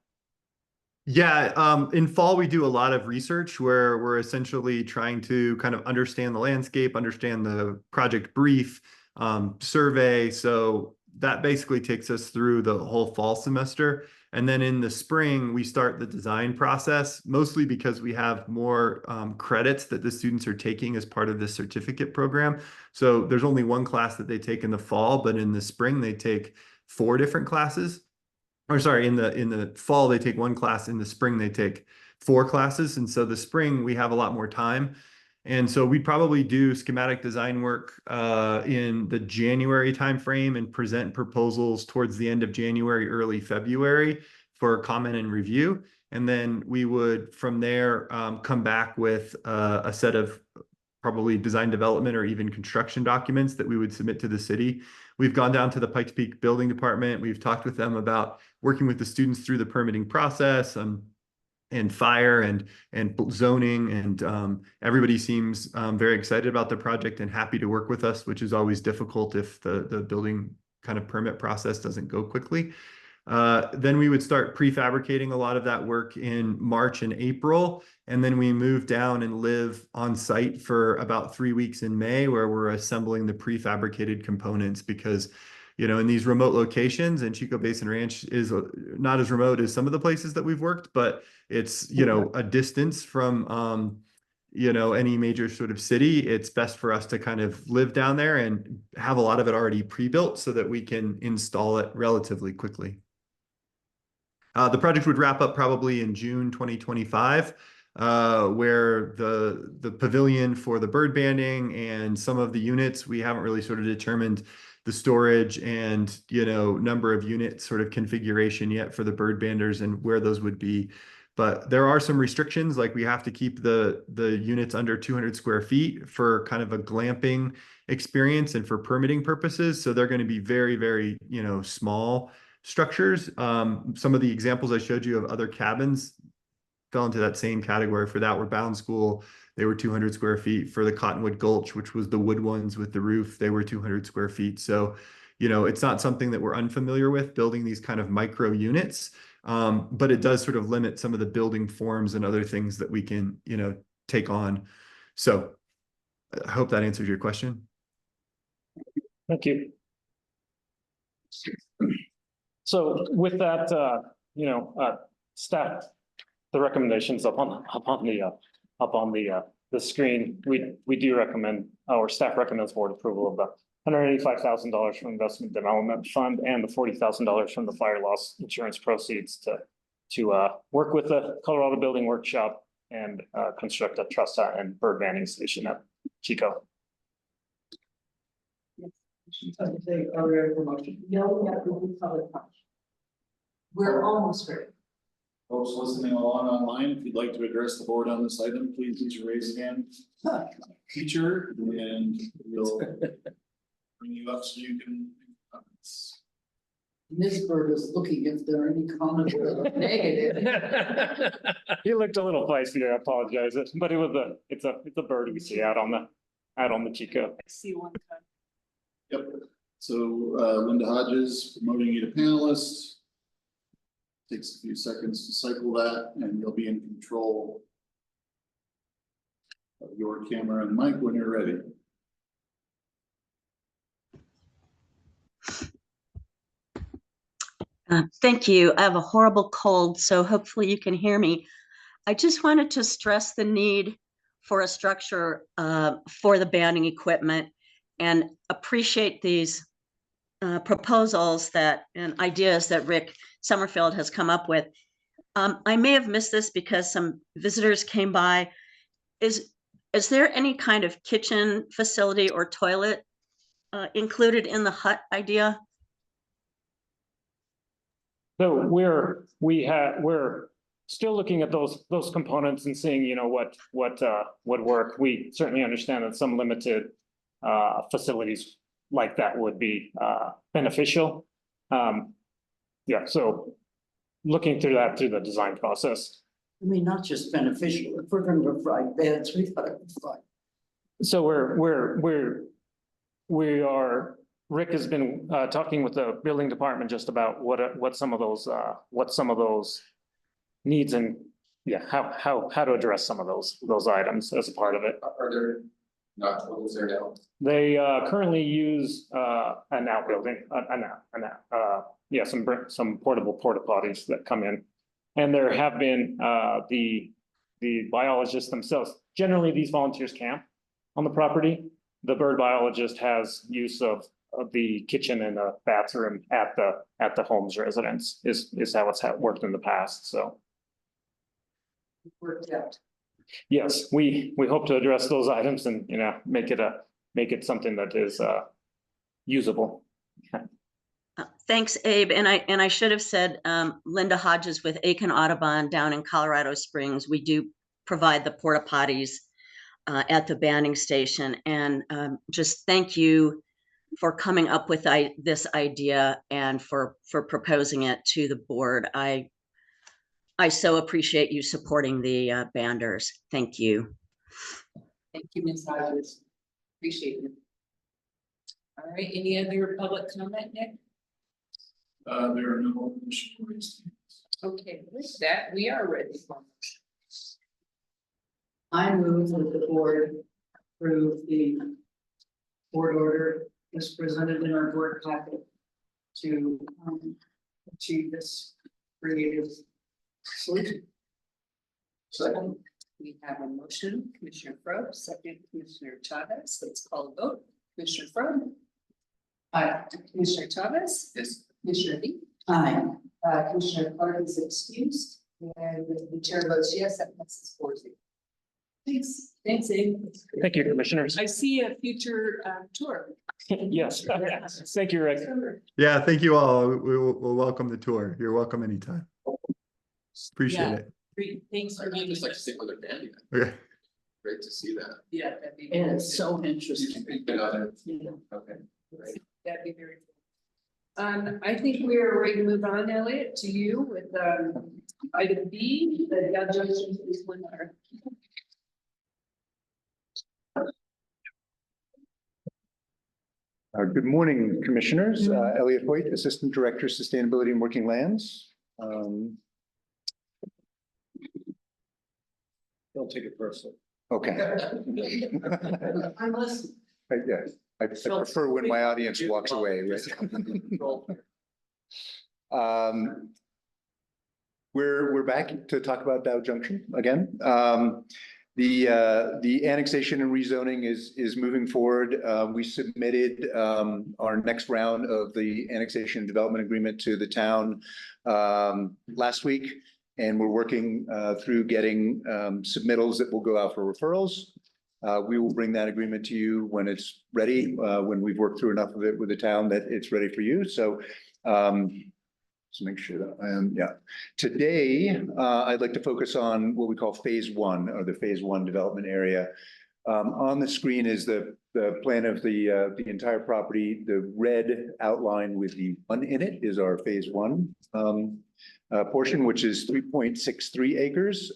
Yeah, in fall, we do a lot of research where we're essentially trying to kind of understand the landscape, understand the project brief, survey. So that basically takes us through the whole fall semester. And then in the spring, we start the design process, mostly because we have more credits that the students are taking as part of this certificate program. So there's only one class that they take in the fall, but in the spring, they take 4 different classes. Or sorry, in the fall, they take 1 class. In the spring, they take 4 classes. And so the spring, we have a lot more time. And so we'd probably do schematic design work in the January timeframe and present proposals towards the end of January, early February for comment and review. And then we would, from there, come back with a set of probably design development or even construction documents that we would submit to the city. We've gone down to the Pikes Peak Building Department. We've talked with them about working with the students through the permitting process and fire and zoning. And everybody seems very excited about the project and happy to work with us, which is always difficult if the building kind of permit process doesn't go quickly. Then we would start prefabricating a lot of that work in March and April. And then we move down and live on site for about 3 weeks in May, where we're assembling the prefabricated components because, you know, in these remote locations, and Chico Basin Ranch is not as remote as some of the places that we've worked, but it's, you know, a distance from, you know, any major sort of city. It's best for us to kind of live down there and have a lot of it already pre-built so that we can install it relatively quickly. The project would wrap up probably in June 2025, where the pavilion for the bird banding and some of the units, we haven't really sort of determined the storage and, you know, number of units sort of configuration yet for the bird banders and where those would be. But there are some restrictions, like we have to keep the units under 200 square feet for kind of a glamping experience and for permitting purposes. So they're going to be very, very, you know, small structures. Some of the examples I showed you of other cabins fell into that same category. For that were Bound School. They were 200 square feet. For the Cottonwood Gulch, which was the wood ones with the roof, they were 200 square feet. So, you know, it's not something that we're unfamiliar with, building these kind of micro units. But it does sort of limit some of the building forms and other things that we can, you know, take on. So I hope that answers your question. Thank you. So with that, you know, staff, the recommendations up on the screen, we do recommend, our staff recommends board approval of the $185,000 from Investment Development Fund and the $40,000 from the fire loss insurance proceeds to work with the Colorado Building Workshop and construct a truss and bird banding station at Chico. Are we ready for motion? No, we have to public comment. We're almost ready. Folks listening along online, if you'd like to address the board on this item, please use your raise hand feature and we'll bring you up so you can. Ms. Bird is looking if there are any comments that are negative. He looked a little feisty, I apologize, but it's a bird we see out on the Chico. I see one. Yep, so Linda Hodges promoting you to panelist. Takes a few seconds to cycle that and you'll be in control of your camera and mic when you're ready. Thank you. I have a horrible cold, so hopefully you can hear me. I just wanted to stress the need for a structure for the banding equipment and appreciate these proposals and ideas that Rick Summerfield has come up with. I may have missed this because some visitors came by. Is there any kind of kitchen facility or toilet included in the hut idea? So we're still looking at those components and seeing, what would work. We certainly understand that some limited facilities like that would be beneficial. Yeah, so looking through the design process. I mean, not just beneficial, if we're going to provide beds, we gotta provide. So Rick has been talking with the building department just about what some of those needs and how to address some of those items as a part of it. Are there not totals there now? They currently use an outbuilding, some portable porta potties that come in. And there have been the biologists themselves. Generally, these volunteers camp on the property. The bird biologist has use of the kitchen and the bathroom at the home's residence is how it's worked in the past, so. Worked out. Yes, we hope to address those items and, make it something that is usable. Thanks, Abe. And I should have said, Linda Hodges with Aiken Audubon down in Colorado Springs. We do provide the porta potties at the banding station. And just thank you for coming up with this idea and for proposing it to the board. I so appreciate you supporting the banders. Thank you. Thank you, Ms. Hodges. Appreciate it. All right, any other public comment, Nick? There are no additional raised hands. Okay, with that, we are ready for. I move that the board approve the board order as presented in our board packet to achieve this creative solution. Second, we have a motion, Commissioner Frobe, second, Commissioner Chavez. Let's call a vote. Commissioner Frobe. Aye. Commissioner Chavez. Yes. Commissioner Lee. Aye. Commissioner Clark is excused, and the chair votes yes, that passes 4-0. Thanks, Abe. Thank you, commissioners. I see a future tour. Yes, thank you, Rick. Yeah, thank you all. We'll welcome the tour. You're welcome anytime. Appreciate Yeah. it. Great, thanks for I'd being just like to with us. stick with their band. Okay. Great to see that. Yeah, that'd be. And it's so interesting. You've been on it. Yeah. Okay, great. That'd be very cool. I think we are ready to move on, Elliot, to you with item B, the Dow Jones Police Winter. Good morning, Commissioners. Elliot Hoyt, Assistant Director, Sustainability and Working Lands. Don't take it personally. Okay. I'm listening. Yes, I prefer when my audience walks away, right? We're back to talk about Dow Junction again. The annexation and rezoning is moving forward. We submitted our next round of the annexation and development agreement to the town last week. and we're working through getting submittals that will go out for referrals. We will bring that agreement to you when it's ready, when we've worked through enough of it with the town that it's ready for you. So so make sure that I am, yeah. Today, I'd like to focus on what we call phase one, or the phase one development area. On the screen is the plan of the entire property. The red outline with the one in it is our phase one portion, which is 3.63 acres.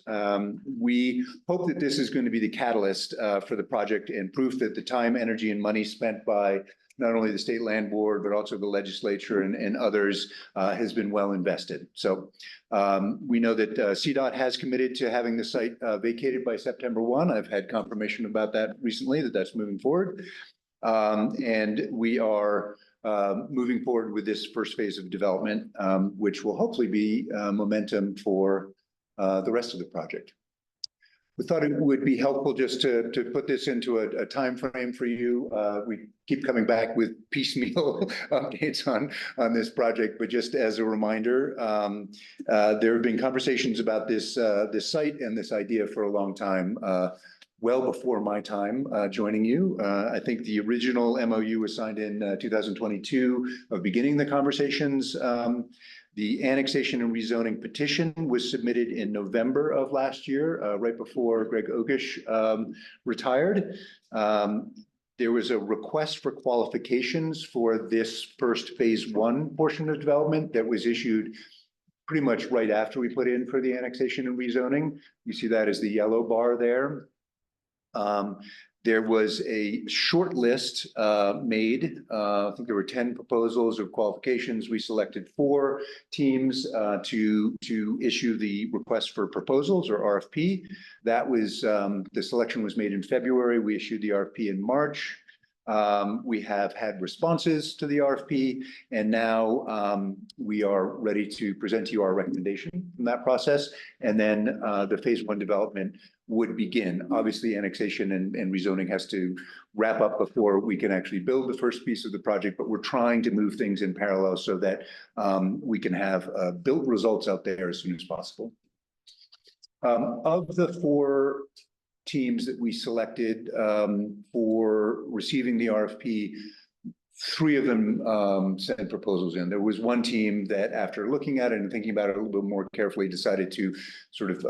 We hope that this is going to be the catalyst for the project and proof that the time, energy, and money spent by not only the State Land Board, but also the legislature and others has been well invested. So we know that CDOT has committed to having the site vacated by September 1. I've had confirmation about that recently, that that's moving forward. And we are moving forward with this first phase of development, which will hopefully be momentum for the rest of the project. We thought it would be helpful just to put this into a time frame for you. We keep coming back with piecemeal updates on this project, but just as a reminder, there have been conversations about this site and this idea for a long time, well before my time joining you. I think the original MOU was signed in 2022 of beginning the conversations. The annexation and rezoning petition was submitted in November of last year, right before Greg Okish retired. There was a request for qualifications for this first phase one portion of development that was issued pretty much right after we put in for the annexation and rezoning. You see that as the yellow bar there. There was a short list made. I think there were 10 proposals of qualifications. We selected 4 teams to issue the request for proposals, or RFP. That was the selection was made in February. We issued the RFP in March. We have had responses to the RFP, and now we are ready to present to you our recommendation from that process. And then the phase one development would begin. Obviously, annexation and rezoning has to wrap up before we can actually build the first piece of the project, but we're trying to move things in parallel so that we can have built results out there as soon as possible. Of the 4 teams that we selected for receiving the RFP, 3 of them sent proposals in. There was one team that, after looking at it and thinking about it a little bit more carefully, decided to sort of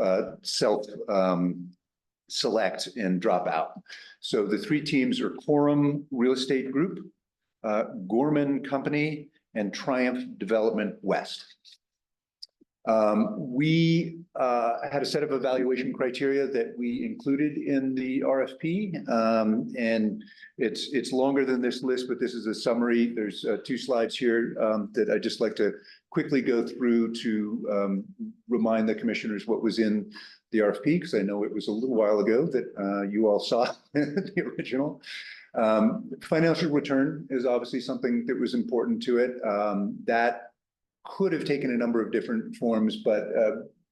select and drop out. So the 3 teams are Quorum Real Estate Group, Gorman Company, and Triumph Development West. We had a set of evaluation criteria that we included in the RFP, and it's longer than this list, but this is a summary. There's 2 slides here that I'd just like to quickly go through to remind the commissioners what was in the RFP, because I know it was a little while ago that you all saw the original. Financial return is obviously something that was important to it. That could have taken a number of different forms, but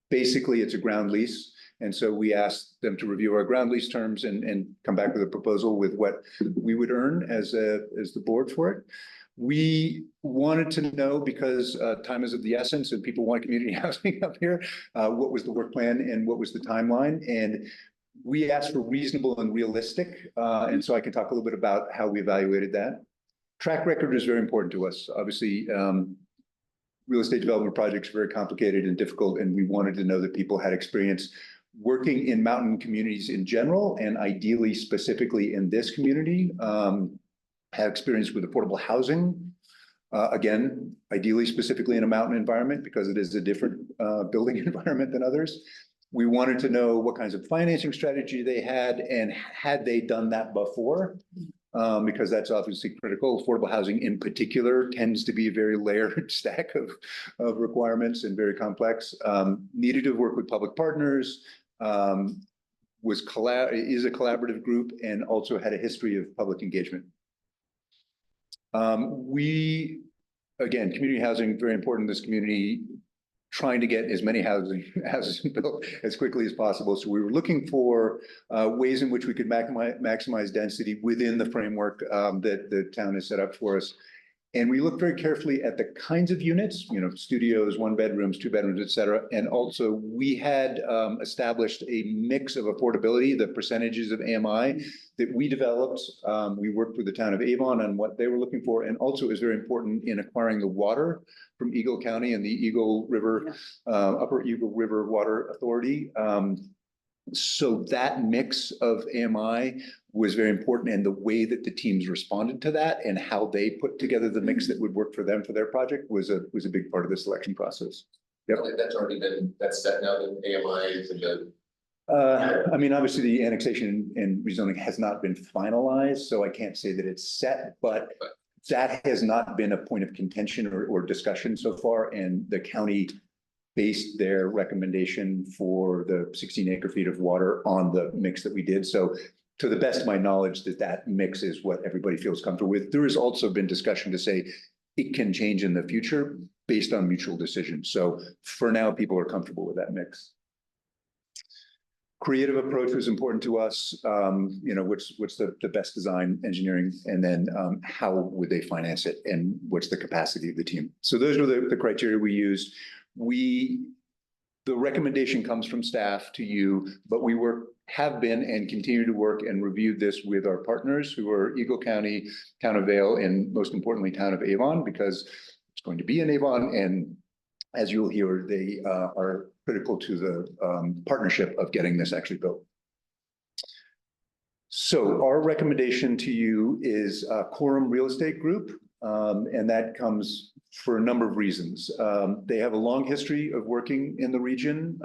basically it's a ground lease. And so we asked them to review our ground lease terms and come back with a proposal with what we would earn as the board for it. We wanted to know, because time is of the essence and people want community housing up here, what was the work plan and what was the timeline. And we asked for reasonable and realistic. And so I can talk a little bit about how we evaluated that. Track record is very important to us. Obviously, real estate development projects are very complicated and difficult, and we wanted to know that people had experience working in mountain communities in general, and ideally specifically in this community, had experience with affordable housing. Again, ideally specifically in a mountain environment, because it is a different building environment than others. We wanted to know what kinds of financing strategy they had, and had they done that before? Because that's obviously critical. Affordable housing in particular tends to be a very layered stack of requirements and very complex. Needed to work with public partners, is a collaborative group, and also had a history of public engagement. Again, community housing, very important in this community, trying to get as many houses built as quickly as possible. So we were looking for ways in which we could maximize density within the framework that the town has set up for us. And we looked very carefully at the kinds of units, you know, studios, 1 bedrooms, 2 bedrooms, et cetera. And also we had established a mix of affordability, the percentages of AMI that we developed. We worked with the town of Avon on what they were looking for. And also it was very important in acquiring the water from Eagle County and the Eagle River, Upper Eagle River Water Authority. So that mix of AMI was very important, and the way that the teams responded to that and how they put together the mix that would work for them for their project was a big part of the selection process. Yep. That's already been, that's set now, the AMI is in the. I mean, obviously the annexation and rezoning has not been finalized, so I can't say that it's set, but that has not been a point of contention or discussion so far, and the county based their recommendation for the 16 acre feet of water on the mix that we did. So to the best of my knowledge, that mix is what everybody feels comfortable with. There has also been discussion to say it can change in the future based on mutual decision. So for now, people are comfortable with that mix. Creative approach was important to us. You know, what's the best design engineering, and then how would they finance it, and what's the capacity of the team. So those were the criteria we used. The recommendation comes from staff to you, but we have been and continue to work and review this with our partners who are Eagle County, Town of Vale, and most importantly, Town of Avon, because it's going to be in Avon. And as you'll hear, they are critical to the partnership of getting this actually built. So our recommendation to you is Quorum Real Estate Group, and that comes for a number of reasons. They have a long history of working in the region,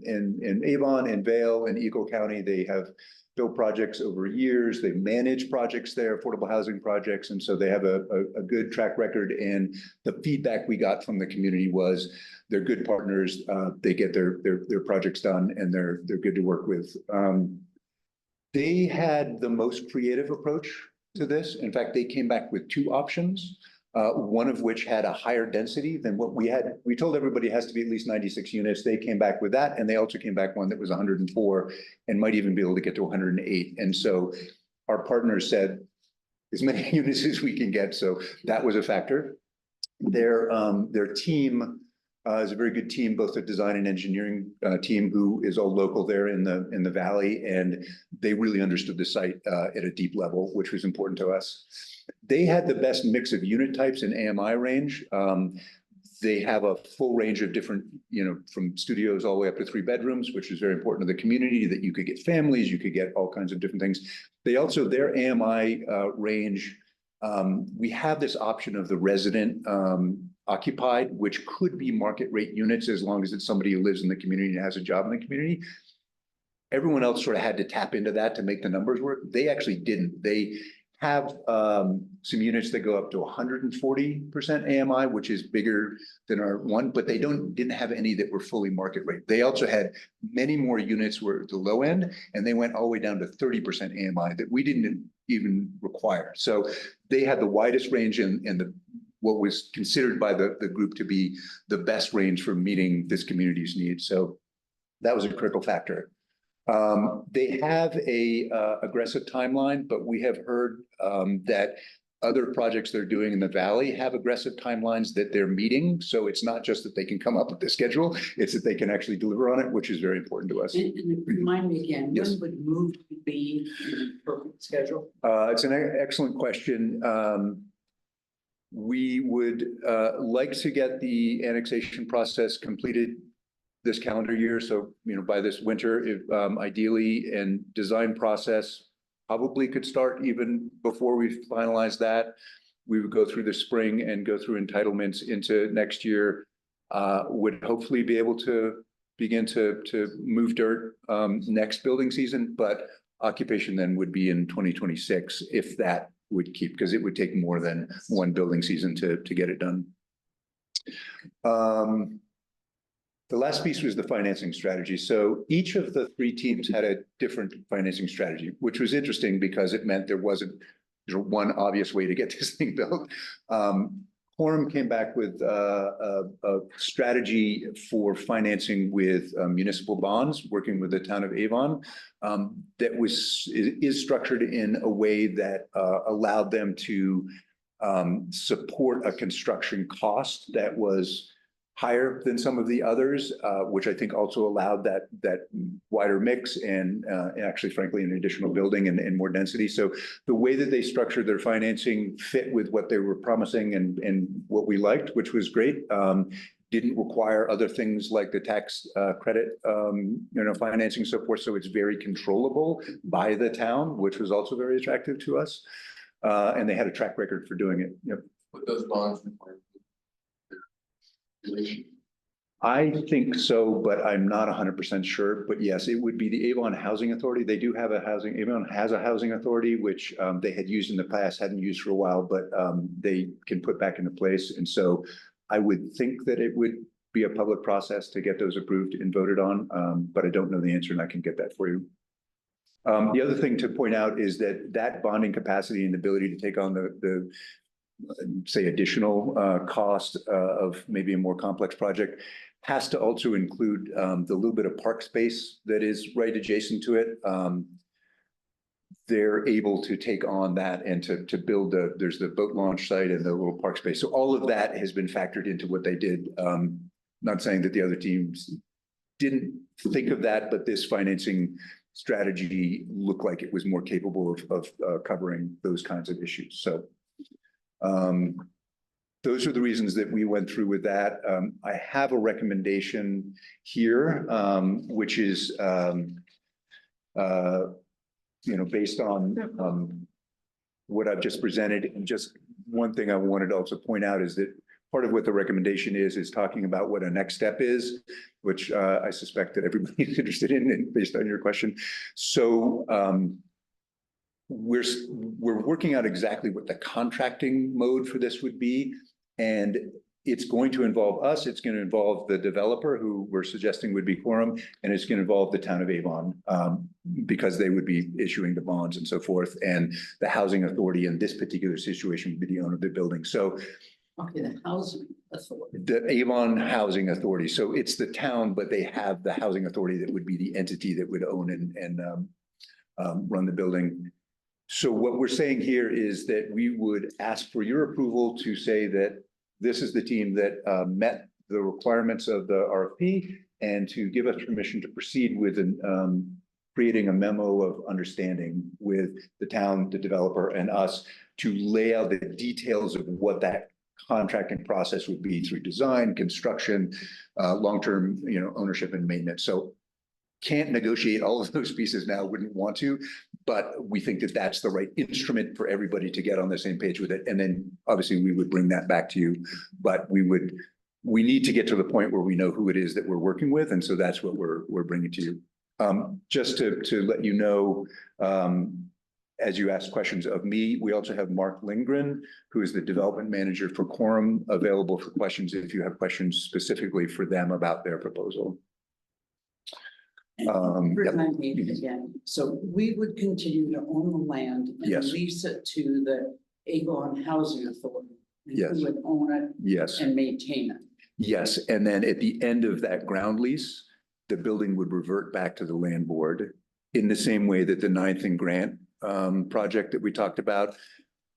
in Avon and Vale and Eagle County. They have built projects over years. They manage projects there, affordable housing projects. And so they have a good track record. And the feedback we got from the community was they're good partners. They get their projects done, and they're good to work with. They had the most creative approach to this. In fact, they came back with 2 options. One of which had a higher density than what we had. We told everybody it has to be at least 96 units. They came back with that, and they also came back one that was 104 and might even be able to get to 108. And so our partners said as many units as we can get. So that was a factor. Their team is a very good team, both the design and engineering team, who is all local there in the valley, and they really understood the site at a deep level, which was important to us. They had the best mix of unit types and AMI range. They have a full range of different, you know, from studios all the way up to 3 bedrooms, which is very important to the community, that you could get families, you could get all kinds of different things. They also, their AMI range, we have this option of the resident occupied, which could be market rate units as long as it's somebody who lives in the community and has a job in the community. Everyone else sort of had to tap into that to make the numbers work. They actually didn't. They have some units that go up to 140% AMI, which is bigger than our one, but they didn't have any that were fully market rate. They also had many more units were at the low end, and they went all the way down to 30% AMI that we didn't even require. So they had the widest range and what was considered by the group to be the best range for meeting this community's needs. So that was a critical factor. They have a aggressive timeline, but we have heard that other projects they're doing in the valley have aggressive timelines that they're meeting. So it's not just that they can come up with the schedule, it's that they can actually deliver on it, which is very important to us. And remind me again, Yes. when would move to be in the perfect schedule? It's an excellent question. We would like to get the annexation process completed this calendar year. So, you know, by this winter, if ideally, and design process probably could start even before we finalize that. We would go through the spring and go through entitlements into next year. Would hopefully be able to begin to move dirt next building season, but occupation then would be in 2026 if that would keep, because it would take more than one building season to get it done. The last piece was the financing strategy. So each of the 3 teams had a different financing strategy, which was interesting because it meant there wasn't one obvious way to get this thing built. Quorum came back with a strategy for financing with municipal bonds, working with the town of Avon, that is structured in a way that allowed them to support a construction cost that was higher than some of the others, which I think also allowed that wider mix and actually frankly, an additional building and more density. So the way that they structured their financing fit with what they were promising and what we liked, which was great. Didn't require other things like the tax credit, financing, so forth. So it's very controllable by the town, which was also very attractive to us. And they had a track record for doing it. Yep. With those bonds. I think so, but I'm not 100% sure. But yes, it would be the Avon Housing Authority. They do have Avon has a housing authority, which they had used in the past, hadn't used for a while, but they can put back into place. And so I would think that it would be a public process to get those approved and voted on, but I don't know the answer and I can get that for you. The other thing to point out is that bonding capacity and ability to take on the say additional cost of maybe a more complex project has to also include the little bit of park space that is right adjacent to it. They're able to take on that and to build there's the boat launch site and the little park space. So all of that has been factored into what they did. Not saying that the other teams didn't think of that, but this financing strategy looked like it was more capable of covering those kinds of issues. So those are the reasons that we went through with that. I have a recommendation here, which is, based on what I've just presented. And just one thing I wanted to also point out is that part of what the recommendation is talking about what a next step is, which I suspect that everybody is interested in based on your question. So we're working out exactly what the contracting mode for this would be. And it's going to involve us, it's going to involve the developer who we're suggesting would be Quorum, and it's going to involve the town of Avon because they would be issuing the bonds and so forth. And the housing authority in this particular situation would be the owner of the building. So Okay, the housing authority. the Avon Housing Authority. So it's the town, but they have the housing authority that would be the entity that would own and run the building. So what we're saying here is that we would ask for your approval to say that this is the team that met the requirements of the RFP and to give us permission to proceed with creating a memo of understanding with the town, the developer, and us to lay out the details of what that contracting process would be through design, construction, long-term, ownership and maintenance. So can't negotiate all of those pieces now, wouldn't want to, but we think that that's the right instrument for everybody to get on the same page with it. And then obviously we would bring that back to you, but we need to get to the point where we know who it is that we're working with. And so that's what we're bringing to you. Just to let you know, as you asked questions of me, we also have Mark Lindgren, who is the development manager for Quorum, available for questions if you have questions specifically for them about their proposal. Remind me again, so we would continue to own the land and Yes. lease it to the Avon Housing Authority. And Yes. who would own it Yes, and maintain it. yes. And then at the end of that ground lease, the building would revert back to the land board in the same way that the Ninth and Grant project that we talked about.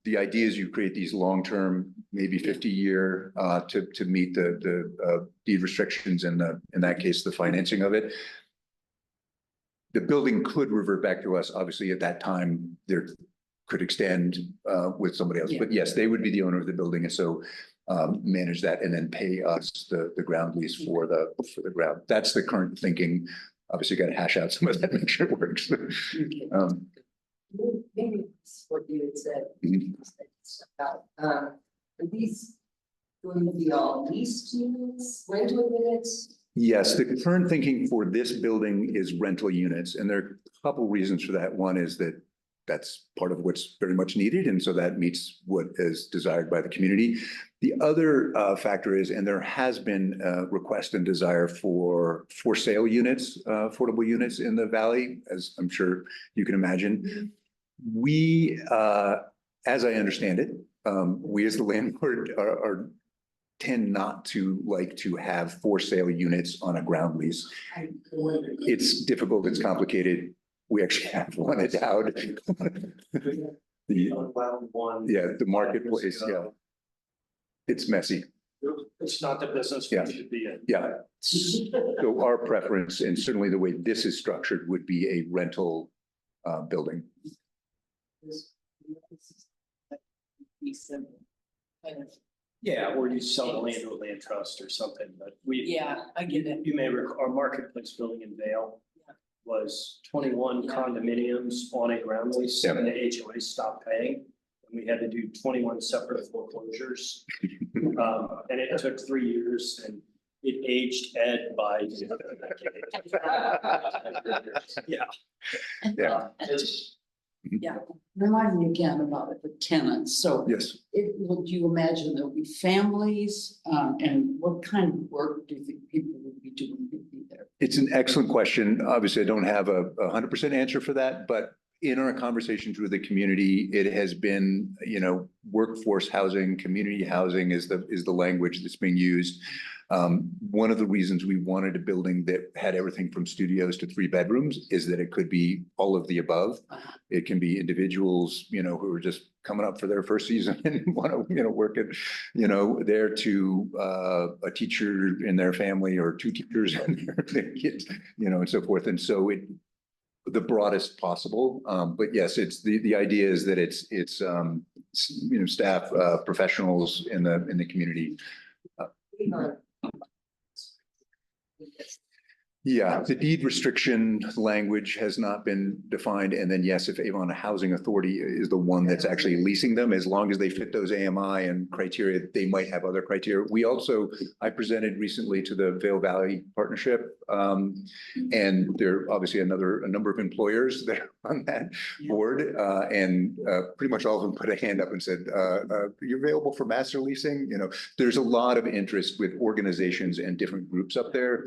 The idea is you create these long-term, maybe 50-year to meet the deed restrictions and in that case, the financing of it. The building could revert back to us. Obviously, at that time, there could extend with somebody else. Yeah. But yes, they would be the owner of the building and so manage that and then pay us the ground lease for the ground. That's the current thinking. Obviously, got to hash out some of that, make sure it works. Maybe it's what you had said. Mhm. About, are these going to be all leased units, rental units? Yes, the current thinking for this building is rental units, and there are a couple reasons for that. One is that that's part of what's very much needed, and so that meets what is desired by the community. The other factor is, and there has been a request and desire for sale units, affordable units in the valley, as I'm sure you can imagine. We, as I understand it, we as the landlord tend not to like to have for sale units on a ground lease. It's difficult, it's complicated. We actually have one at Dowd. The, unwound one. yeah, the 5 years marketplace, yeah. ago. It's messy. It's not the business Yeah. we should be in. Yeah. So our preference, and certainly the way this is structured, would be a rental building. Be simple. Kind of, Yeah, or you sell the land to a land trust or something, but we. Yeah, I get it. You may recall, our marketplace building in Vale Yeah. was 21 condominiums on a ground lease, Yeah. and the HOA stopped paying. And we had to do 21 separate foreclosures. And it took 3 years, and it aged Ed by. Yeah. Yeah. Remind me again about the tenants, so Yes. would you imagine there'll be families, and what kind of work do you think people would be doing to be there? It's an excellent question. Obviously, I don't have a 100% answer for that, but in our conversations with the community, it has been, you know, workforce housing, community housing is the language that's being used. One of the reasons we wanted a building that had everything from studios to 3 bedrooms is that it could be all of the above. It can be individuals, you know, who are just coming up for their first season and want to, you know, work at, you know, there to a teacher in their family or 2 teachers and their kids, you know, and so forth. And so the broadest possible, but yes, it's the idea is that it's you know, staff, professionals in the community. Yeah, the deed restriction language has not been defined. And then, yes, if Avon Housing Authority is the one that's actually leasing them, as long as they fit those AMI and criteria, they might have other criteria. I presented recently to the Vale Valley Partnership. And there are obviously a number of employers there on that board. And pretty much all of them put a hand up and said, you're available for master leasing? You know, there's a lot of interest with organizations and different groups up there.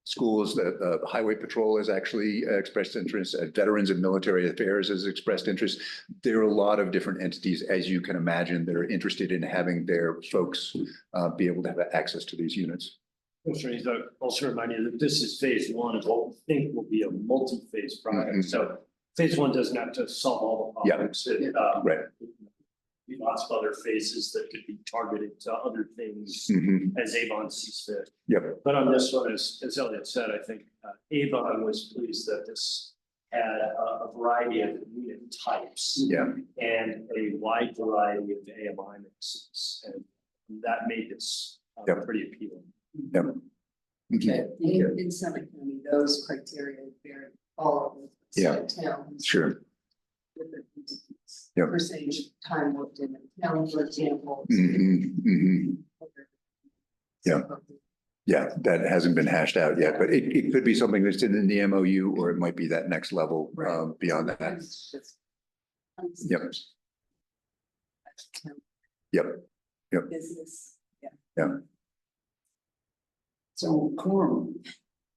Schools, the Highway Patrol has actually expressed interest, Veterans and Military Affairs has expressed interest. There are a lot of different entities, as you can imagine, that are interested in having their folks be able to have access to these units. Also remind you that this is phase 1 of what we think will be a multi-phase project. Mhm. So phase 1 doesn't have to solve all the problems. Right. Be lots of other phases that could be targeted to other things Mhm. as Avon sees fit. Yep. But on this one, as Elliot said, I think Avon was pleased that this had a variety of unit types. Yeah. And a wide variety of AMI mixes, and that made this Yep. pretty appealing. Yep. Okay, In Summit County, those criteria vary all over the Yeah. towns. Sure. Different entities. Yep. Percentage of time worked in a town, for example. Mhm. Mhm. Yeah. Yeah, that hasn't been hashed out yet, but it could be something that's in the MOU, or it might be that next level beyond that. Yep. Yep. Yep. Business, yeah. Yeah. so quorum,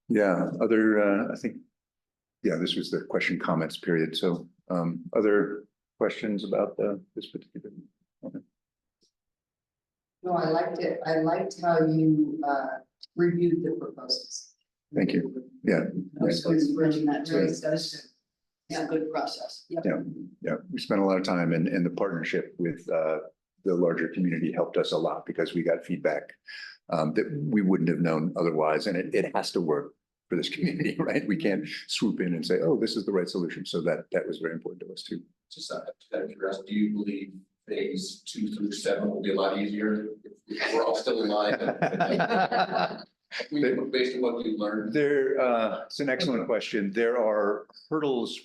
Yeah, I think, yeah, this was the question comments period. So other questions about this particular? Okay. No, I liked it. I liked how you reviewed the proposals. Thank you. Yeah. I was going to mention that too. Very It's a good process. Yep. Yeah, we spent a lot of time and the partnership with the larger community helped us a lot because we got feedback that we wouldn't have known otherwise. And it has to work for this community, right? We can't swoop in and say, oh, this is the right solution. So that was very important to us too. Just out of curiosity, do you believe phase 2 through 7 will be a lot easier if we're all still in line? Based on what you learned. It's an excellent question. There are hurdles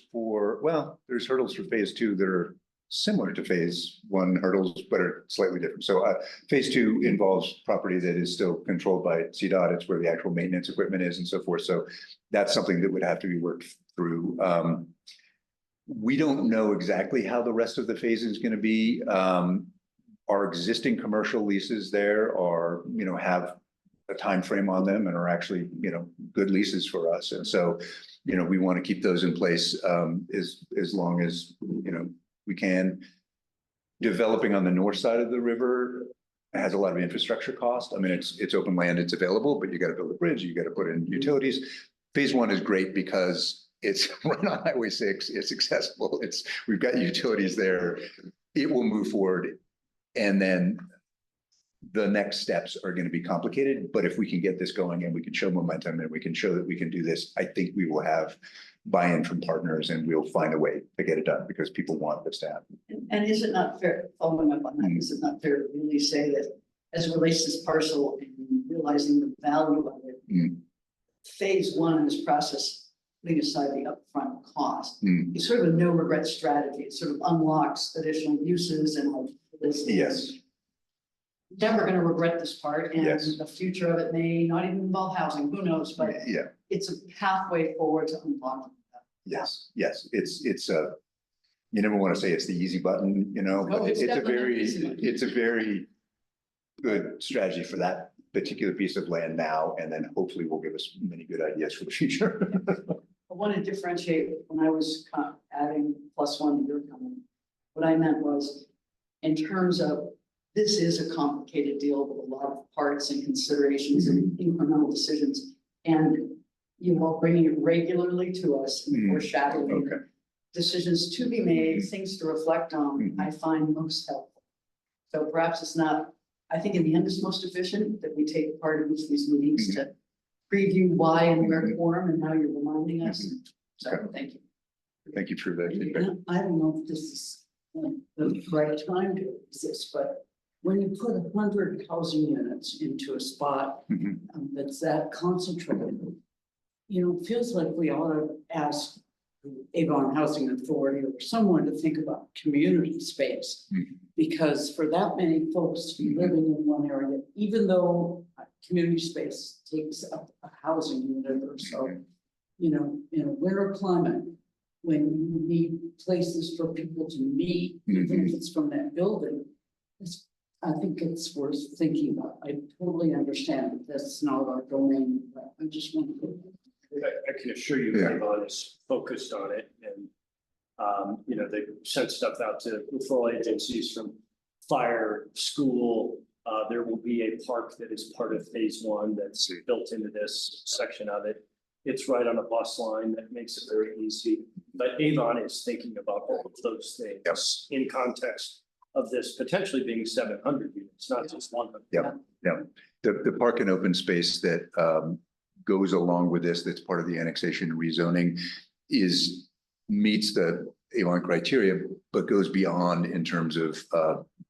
there's hurdles for phase 2 that are similar to phase 1 hurdles, but are slightly different. So phase 2 involves property that is still controlled by CDOT. It's where the actual maintenance equipment is and so forth. So that's something that would have to be worked through. We don't know exactly how the rest of the phase is going to be. Our existing commercial leases there are, have a time frame on them and are actually, good leases for us. And so, we want to keep those in place as long as, we can. Developing on the north side of the river has a lot of infrastructure cost. I mean, it's open land, it's available, but you got to build a bridge, you got to put in utilities. Phase 1 is great because It's right on Highway 6, it's accessible, we've got utilities there. It will move forward. And then the next steps are going to be complicated, but if we can get this going and we can show momentum and we can show that we can do this, I think we will have buy-in from partners and we'll find a way to get it done because people want this to happen. And is it not fair, following up on that, is it not fair to really say that as it relates to this parcel and realizing the value of it? Mm. Phase one in this process, leaving aside the upfront cost, Mm. it's sort of a no regret strategy. It sort of unlocks additional uses and like this. Yes. Never gonna regret this part and Yes. the future of it may not even involve housing, who knows, but Yeah, it's a pathway forward to unlocking that. yes, it's a, you never want to say it's the easy button, you know, No, but it's it's a definitely very, the easy one. it's a very good strategy for that particular piece of land now, and then hopefully will give us many good ideas for the future. I want to differentiate when I was adding +1 to your comment. What I meant was, in terms of, this is a complicated deal with a lot of parts and considerations and incremental decisions. And you all bringing it regularly to us and Mhm. foreshadowing Okay. decisions to be made, things to reflect on, Mhm. I find most helpful. So perhaps it's not, I think in the end, it's most efficient that we take part in each of these meetings to preview why and where to form, and now you're reminding us. So, thank you. Thank you for that feedback. I don't know if this is the right time to exist, but when you put 100 housing units into a spot Mhm. that's that concentrated, it feels like we ought to ask the Avon Housing Authority or someone to think about community space. Mhm. Because for that many folks to be living in one area, even though community space takes up a housing unit or so, in a winter climate, when you need places for people to meet, even if it's from that building, I think it's worth thinking about. I totally understand that that's not our domain, but I just want to. I can assure you, Yeah. Avon is focused on it and, they sent stuff out to referral agencies from fire, school. There will be a park that is part of phase one that's built into this section of it. It's right on a bus line that makes it very easy. But Avon is thinking about all of those things Yes. in context of this potentially being 700 units, not just 100. Yeah. The park and open space that goes along with this, that's part of the annexation and rezoning, meets the Avon criteria, but goes beyond in terms of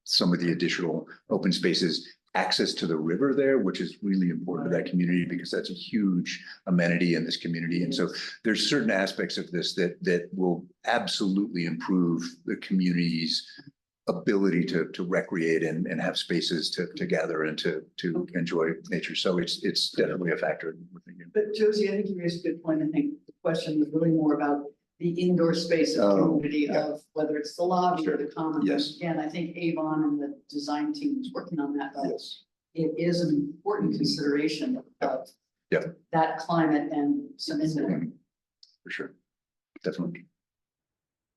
some of the additional open spaces, access to the river there, which is really important to that community because that's a huge amenity in this community. And so there's certain aspects of this that will absolutely improve the community's ability to recreate and have spaces to gather and to enjoy nature. So it's definitely a factor. But Josie, I think you raised a good point. I think the question was really more about the indoor space of community of whether it's the lobby or the common. Yes. Again, I think Avon and the design team is working on that. But Yes. it is an important consideration of that climate and some input. For sure. Definitely.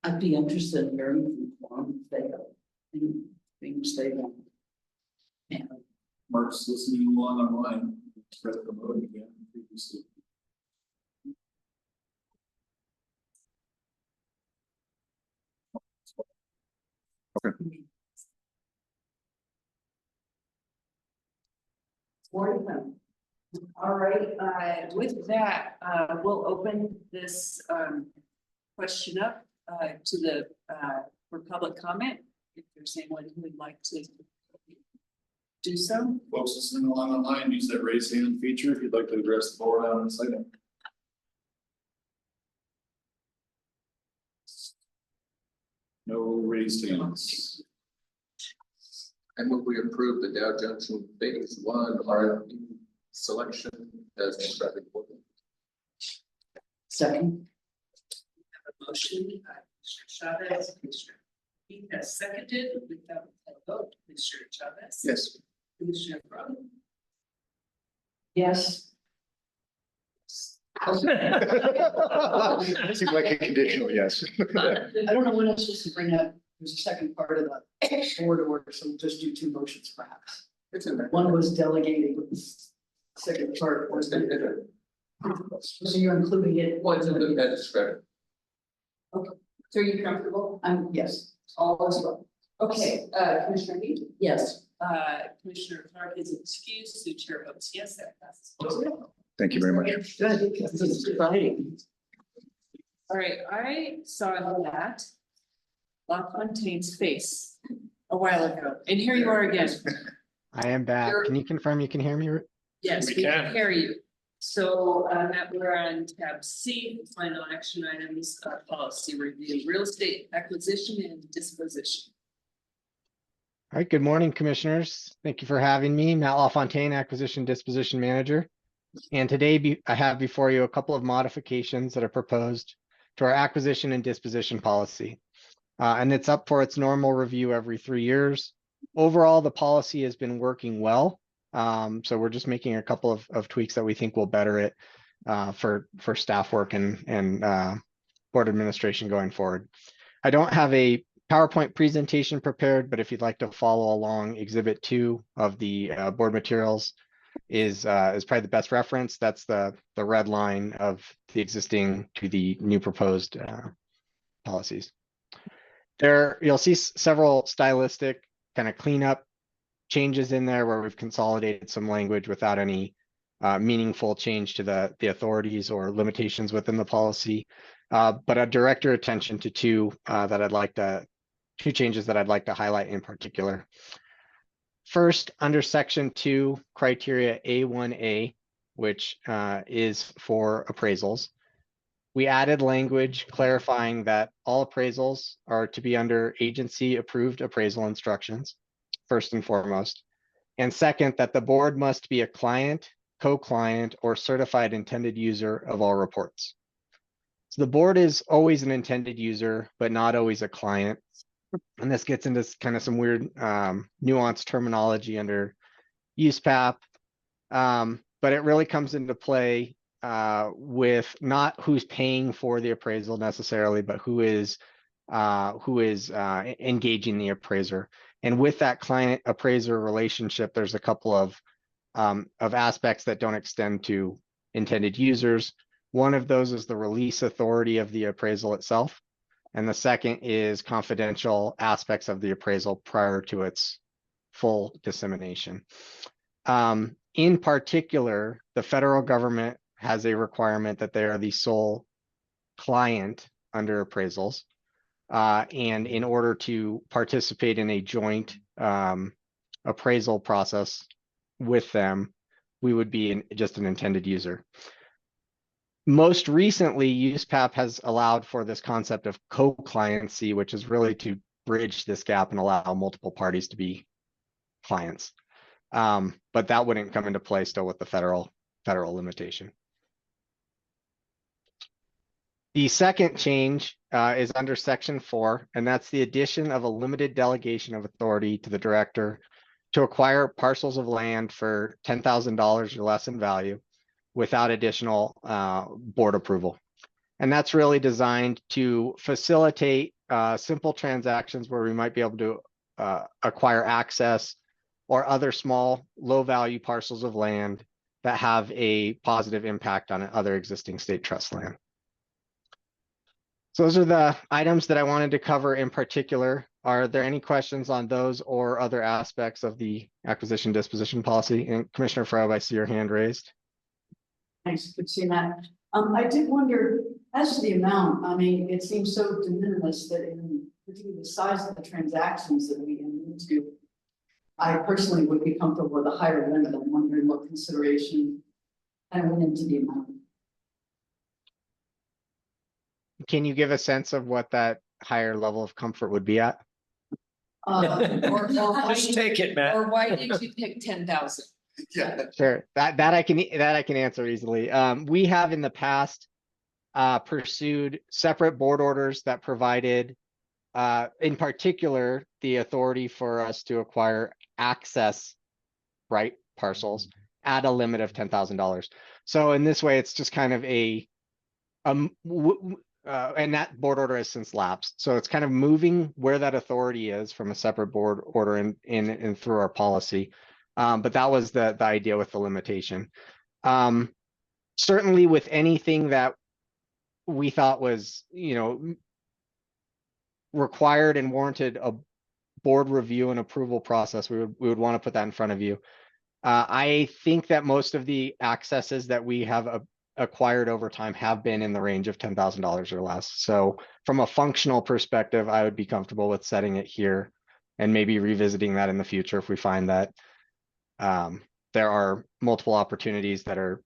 I'd be interested in hearing from Quorum if they have any things they want. Yeah. Mark's listening along online. Spread the vote again previously. All right, with that, we'll open this question up to the for public comment. If there's anyone who would like to do so. Folks listening along online, use that raise hand feature if you'd like to address the board on this item. No raised hands. I move we approve the Dow Junction phase one RFP selection as described. Second. Have a motion, Commissioner Chavez, Commissioner Keith has seconded, without a vote, Commissioner Chavez. Yes. Commissioner Brown. Yes. Seems like a conditional yes. I don't know when I'm supposed to bring up, there's a second part of the board order, so we'll just do two motions perhaps. It's in there. One was delegating, second part was. So you're including it? Well, it's a good description. So are you comfortable? Yes, All is well. Okay, Commissioner Heath, yes. Commissioner Clark is excused, the chair votes yes, that passes. Thank you very much. Good, because it's exciting. All right, I saw that LaFontaine's face a while ago, and here you are again. I am back. You're- Can you confirm you can hear me? Yes, We we can can. hear you. So, that we're on tab C, final action items, policy review, real estate acquisition and disposition. All right, good morning, commissioners. Thank you for having me. Matt LaFontaine, Acquisition Disposition Manager. And today I have before you a couple of modifications that are proposed to our acquisition and disposition policy. And it's up for its normal review every 3 years. Overall, the policy has been working well. So we're just making a couple of tweaks that we think will better it for staff work and board administration going forward. I don't have a PowerPoint presentation prepared, but if you'd like to follow along, Exhibit 2 of the board materials is probably the best reference. That's the red line of the existing to the new proposed policies. There, you'll see several stylistic kind of cleanup changes in there where we've consolidated some language without any meaningful change to the authorities or limitations within the policy. But I direct your attention to two changes that I'd like to highlight in particular. First, under section 2, criteria A1A, which is for appraisals, we added language clarifying that all appraisals are to be under agency approved appraisal instructions, first and foremost. And second, that the board must be a client, co-client, or certified intended user of all reports. So the board is always an intended user, but not always a client. And this gets into kind of some weird nuanced terminology under USPAP. But it really comes into play with not who's paying for the appraisal necessarily, but who is engaging the appraiser. And with that client appraiser relationship, there's a couple of aspects that don't extend to intended users. One of those is the release authority of the appraisal itself. And the second is confidential aspects of the appraisal prior to its full dissemination. In particular, the federal government has a requirement that they are the sole client under appraisals. And in order to participate in a joint appraisal process with them, we would be just an intended user. Most recently, USPAP has allowed for this concept of co-cliency, which is really to bridge this gap and allow multiple parties to be clients. But that wouldn't come into play still with the federal limitation. The second change is under section 4, and that's the addition of a limited delegation of authority to the director to acquire parcels of land for $10,000 or less in value without additional board approval. And that's really designed to facilitate simple transactions where we might be able to acquire access or other small, low-value parcels of land that have a positive impact on other existing state trust land. So those are the items that I wanted to cover in particular. Are there any questions on those or other aspects of the acquisition disposition policy? And Commissioner Frobe, I see your hand raised. Thanks, good seeing that. I did wonder, as to the amount, I mean, it seems so de minimis that in particularly the size of the transactions that we enter into, I personally would be comfortable with a higher limit. I'm wondering what consideration kind of went into the amount. Can you give a sense of what that higher level of comfort would be at? Or why Just did- take it, Matt. Or why did you pick 10,000? Yeah. Sure, that I can answer easily. We have in the past pursued separate board orders that provided, in particular, the authority for us to acquire access right parcels at a limit of $10,000. So in this way, it's just kind of and that board order has since lapsed. So it's kind of moving where that authority is from a separate board order in through our policy. But that was the idea with the limitation. certainly with anything that we thought was, required and warranted a board review and approval process, we would want to put that in front of you. I think that most of the accesses that we have acquired over time have been in the range of $10,000 or less. So from a functional perspective, I would be comfortable with setting it here and maybe revisiting that in the future if we find that there are multiple opportunities that are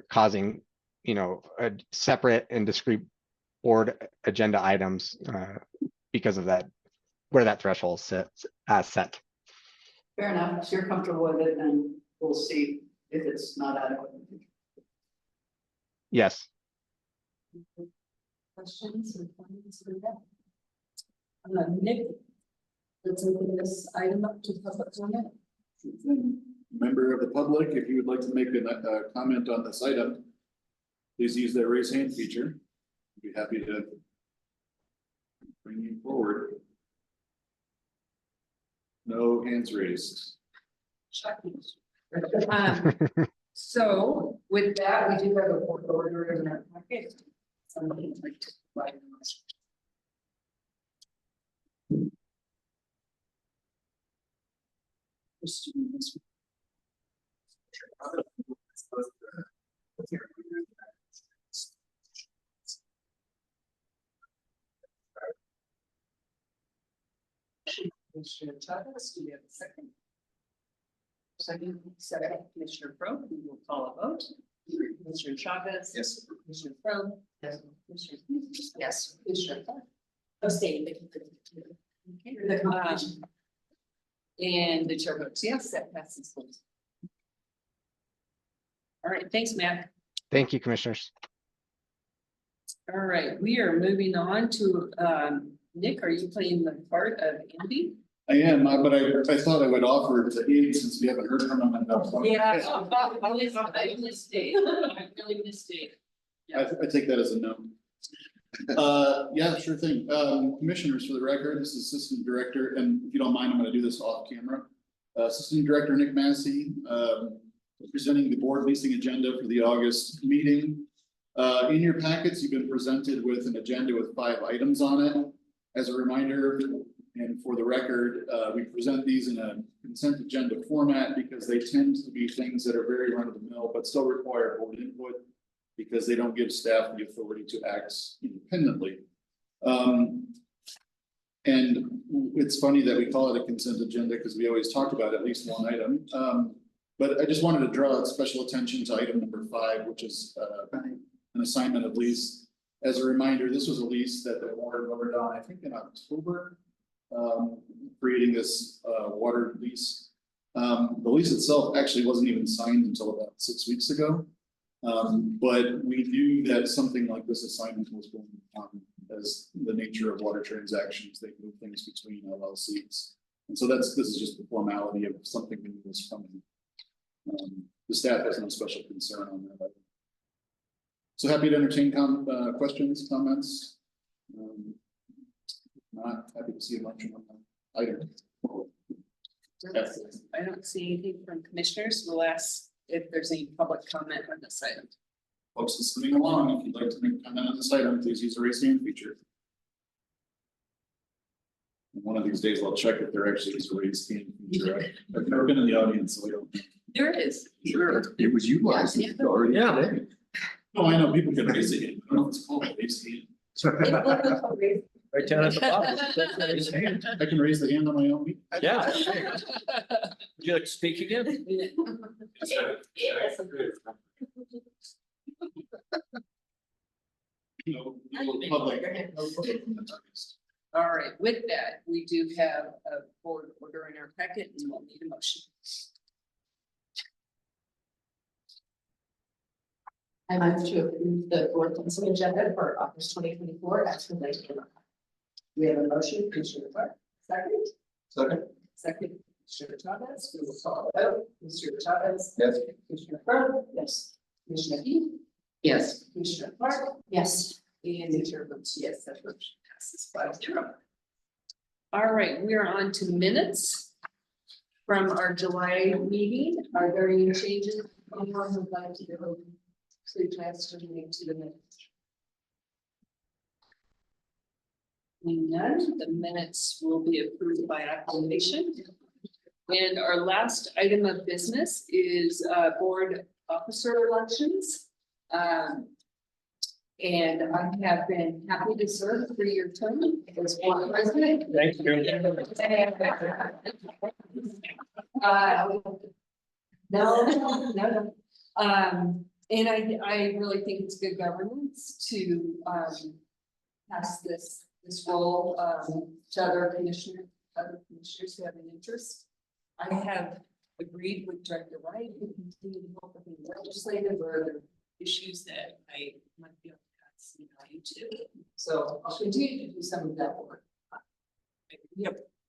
causing, a separate and discrete board agenda items because of that, where that threshold sits set. Fair enough. So you're comfortable with it, and we'll see if it's not adequate. Yes. Questions or comments for that? Nick, let's open this item up to public comment. Member of the public, if you would like to make a comment on this item, please use that raise hand feature. I'd be happy to bring you forward. No hands raised. So with that, we do have a board order in our packet. Somebody would like to provide a motion. Commissioner Chavez, do you have a second? Second, Commissioner Pro, we will call a vote. Commissioner Chavez. Yes. Commissioner Pro. Yes. Commissioner. Yes. Commissioner. Abstain. And the chair votes yes, that passes. All right, thanks, Matt. Thank you, commissioners. All right, we are moving on to, Nick, are you playing the part of Andy? I am, but I thought I would offer to aid since we haven't heard from him in about 20 Yeah, minutes. I missed it. I really missed it. I take that as a no. Yeah, sure thing. Commissioners, for the record, this is Assistant Director, and if you don't mind, I'm gonna do this off camera. Assistant Director Nick Massey, presenting the board leasing agenda for the August meeting. In your packets, you've been presented with an agenda with 5 items on it. As a reminder, and for the record, we present these in a consent agenda format because they tend to be things that are very run of the mill, but still require board input because they don't give staff the authority to act independently. And it's funny that we call it a consent agenda because we always talk about at least one item. But I just wanted to draw special attention to item number 5, which is an assignment of lease. As a reminder, this was a lease that the board voted on, I think in October, creating this water lease. The lease itself actually wasn't even signed until about 6 weeks ago. But we knew that something like this assignment was going on as the nature of water transactions, they move things between LLCs. And so this is just the formality of something that was coming. The staff has no special concern on that. So happy to entertain questions, comments. Not happy to see a motion on that item. I don't see anything from commissioners. We'll ask if there's any public comment on this item. Folks listening along, if you'd like to make a comment on this item, please use the raise hand feature. And one of these days I'll check if there actually is a raise hand feature. I've never been in the audience, so I don't. There it is. Sure, it was utilized already today. No, I know people can raise a hand. I don't know if it's called a raise hand. Right down at the bottom. I can raise the hand on my own. Yeah. Would you like to speak again? No public. All right, with that, we do have a board order in our packet and we'll need a motion. I move to approve the board consent agenda for August 2024 as presented. We have a motion, Commissioner Clark, second. Second. Second, Commissioner Chavez, we will call a vote. Commissioner Chavez. Yes. Commissioner Clark. Yes. Commissioner Heath. Yes. Commissioner Clark. Yes. And the chair votes yes, that motion passes 5-0. All right, we are on to minutes from our July meeting. Are there any changes anyone would like to do? Please transfer me to the minutes. Seeing none, the minutes will be approved by acclamation. And our last item of business is board officer elections. And I have been happy to serve for your term as board president. Thank you. No. And I really think it's good governance to pass this role to other commissioners who have an interest. I have agreed with Director Wright to continue to help with the legislative or other issues that I might be able to add some value to. So I'll continue to do some of that work.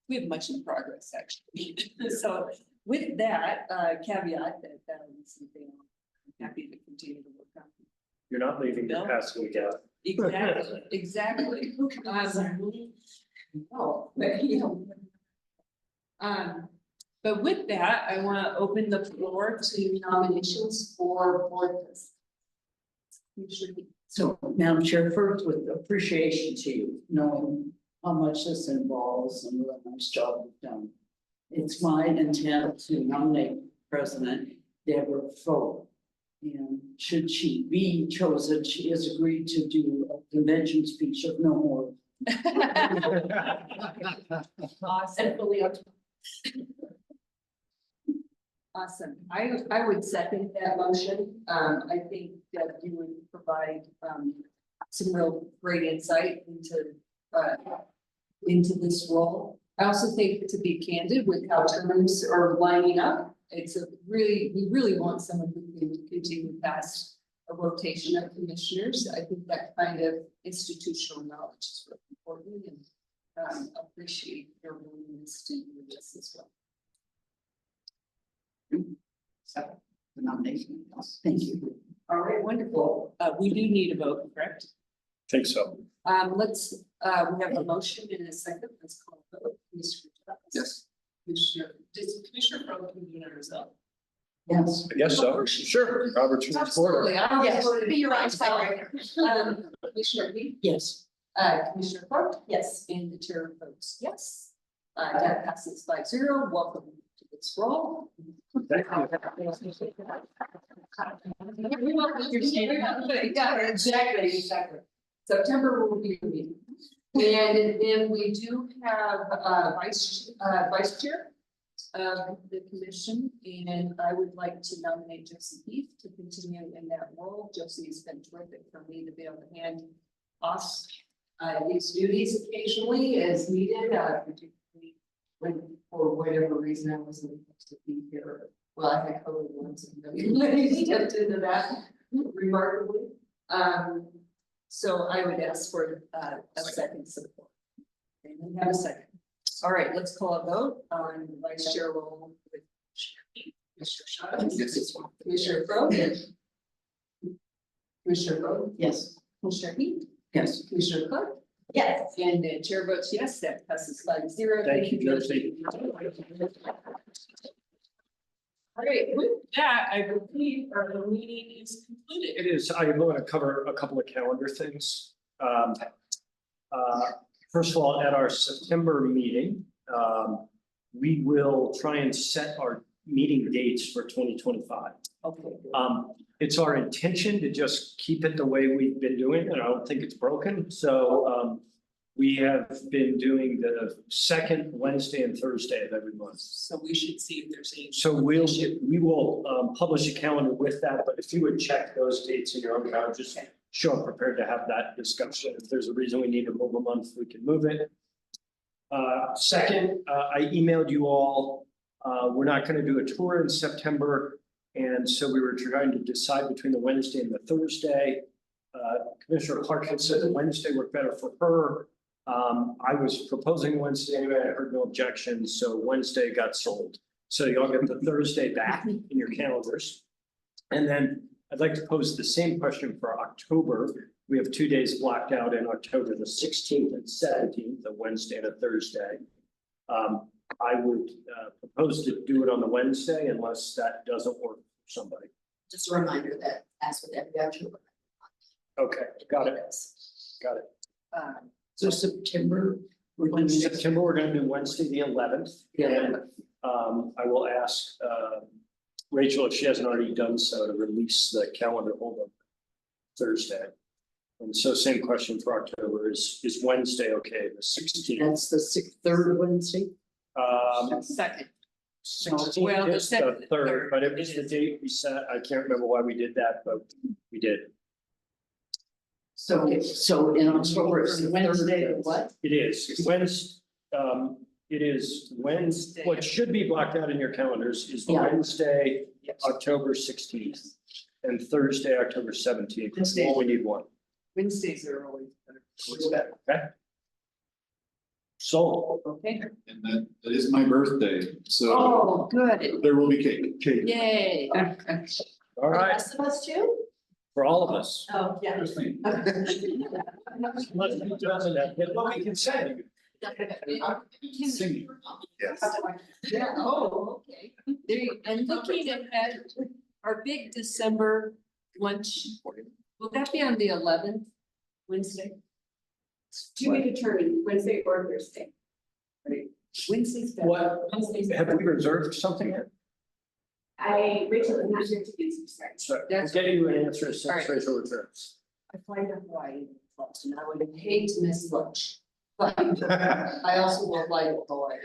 We have much in progress, actually. So with that caveat that is something I'm happy to continue to work on. You're not leaving the past week out. Exactly. But with that, I want to open the floor to nominations for board president. So, Madam Chair, first with appreciation to you, knowing how much this involves and what a nice job you've done. It's my intent to nominate President Deborah Foe. And should she be chosen, she has agreed to do a convention speech of no more. Awesome. I would second that motion. I think that you would provide some real great insight into this role. I also think, to be candid with how terms are lining up, we really want someone who can continue past a rotation of commissioners. I think that kind of institutional knowledge is really important, and appreciate your willingness to do this as well. So, the nomination, thank you. All right, wonderful. We do need a vote, correct? Think so. We have a motion in a second. Let's call a vote. Commissioner Travis? Yes. Commissioner Pro can do it herself. Yes. I guess so. Sure. Robert's Rules of Order. Absolutely. I Yes, voted be your right myself. side. Commissioner Lee? Yes. Commissioner Court? Yes. And the chair votes yes. That passes 5-0. Welcome to this role. Thank you. Yeah, exactly. September will be the meeting. And then we do have vice chair of the commission, and I would like to nominate Josie Heath to continue in that role. Josie has been terrific for me to be able to hand off these duties occasionally as needed, particularly when, for whatever reason, I wasn't able to be here. Well, I had COVID once and really stepped into that remarkably. So I would ask for a second support. And we have a second. All right, let's call a vote on the vice chair role with Commissioner Shaw. Yes. Commissioner Pro. Commissioner Pro. Yes. Commissioner Heath. Yes. Commissioner Cook. Yes. And the chair votes yes, that passes 5-0. Thank you, Josie. All right, with that, I believe our meeting is concluded. It is. I'm going to cover a couple of calendar things. First of all, at our September meeting, we will try and set our meeting dates for 2025. Okay. It's our intention to just keep it the way we've been doing, and I don't think it's broken. So we have been doing the second Wednesday and Thursday of every month. So we should see if there's any. So we will publish a calendar with that, but if you would check those dates in your own calendar, just show up prepared to have that discussion. If there's a reason we need to move a month, we can move it. Second, I emailed you all, we're not going to do a tour in September. And so we were trying to decide between the Wednesday and the Thursday. Commissioner Clark had said the Wednesday worked better for her. I was proposing Wednesday anyway, I heard no objections, so Wednesday got sold. So y'all get the Thursday back in your calendars. And then I'd like to pose the same question for October. We have 2 days blocked out in October, the 16th and 17th, a Wednesday and a Thursday. I would propose to do it on the Wednesday unless that doesn't work for somebody. just a reminder that as with every October. Okay, got it, got it. So September. we're doing next- September, we're gonna do Wednesday, the 11th. And I will ask Rachel, if she hasn't already done so, to release the calendar hold on Thursday. And so same question for October, is Wednesday okay, the 16th? That's the third Wednesday. Second. 16th Well, the is the second- third, but it was it the is. date we set. I can't remember why we did that, but we did. So in October, it's Wednesday, the what? It is Wednesday, it is Wednesday, what should be blocked out in your calendars is Yeah. Wednesday, October 16th. And Thursday, October 17th. Wednesdays. Only need one. Wednesdays are always. Okay. So, Okay. And that is my birthday, so Oh, good. there will be cake. Yay. all The right, rest of us too? for all of us. Oh, yeah. Let's be done with that. But what we can say. Singing. Yes. Yeah, oh, okay. There, and looking at our big December lunch, will that be on the 11th, Wednesday? To be determined, Wednesday or Thursday. Wednesday's better. What, Wednesday's have we reserved something yet? Rachel is not here to answer, sorry. So we'll That's- get you an answer All since right. Rachel returns. I fly to Hawaii, and I would hate to miss lunch. But I also will fly to Hawaii.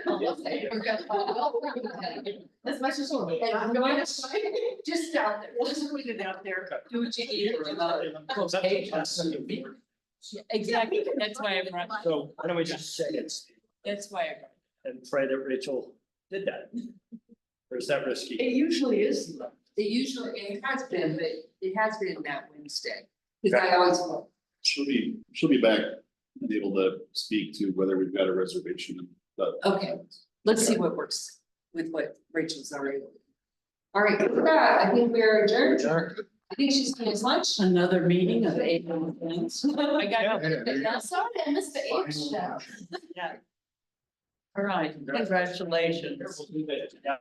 As much as. And I'm going to, just down there. Just put it out there, do what you need. So Exactly, that's why I brought, why don't we just say it's, that's why I brought. and pray that Rachel did that? Or is that risky? It usually is. It usually, it has been, but it has been that Wednesday. Cause I always, She'll be back and able to speak to whether we've got a reservation. But okay, let's see what works with what Rachel's already. All right, with that, I think we're adjourned. I think she's doing his lunch. Another meeting of April things. I got. I'm sorry, I missed the H show. Yeah. All right, congratulations. We'll do that.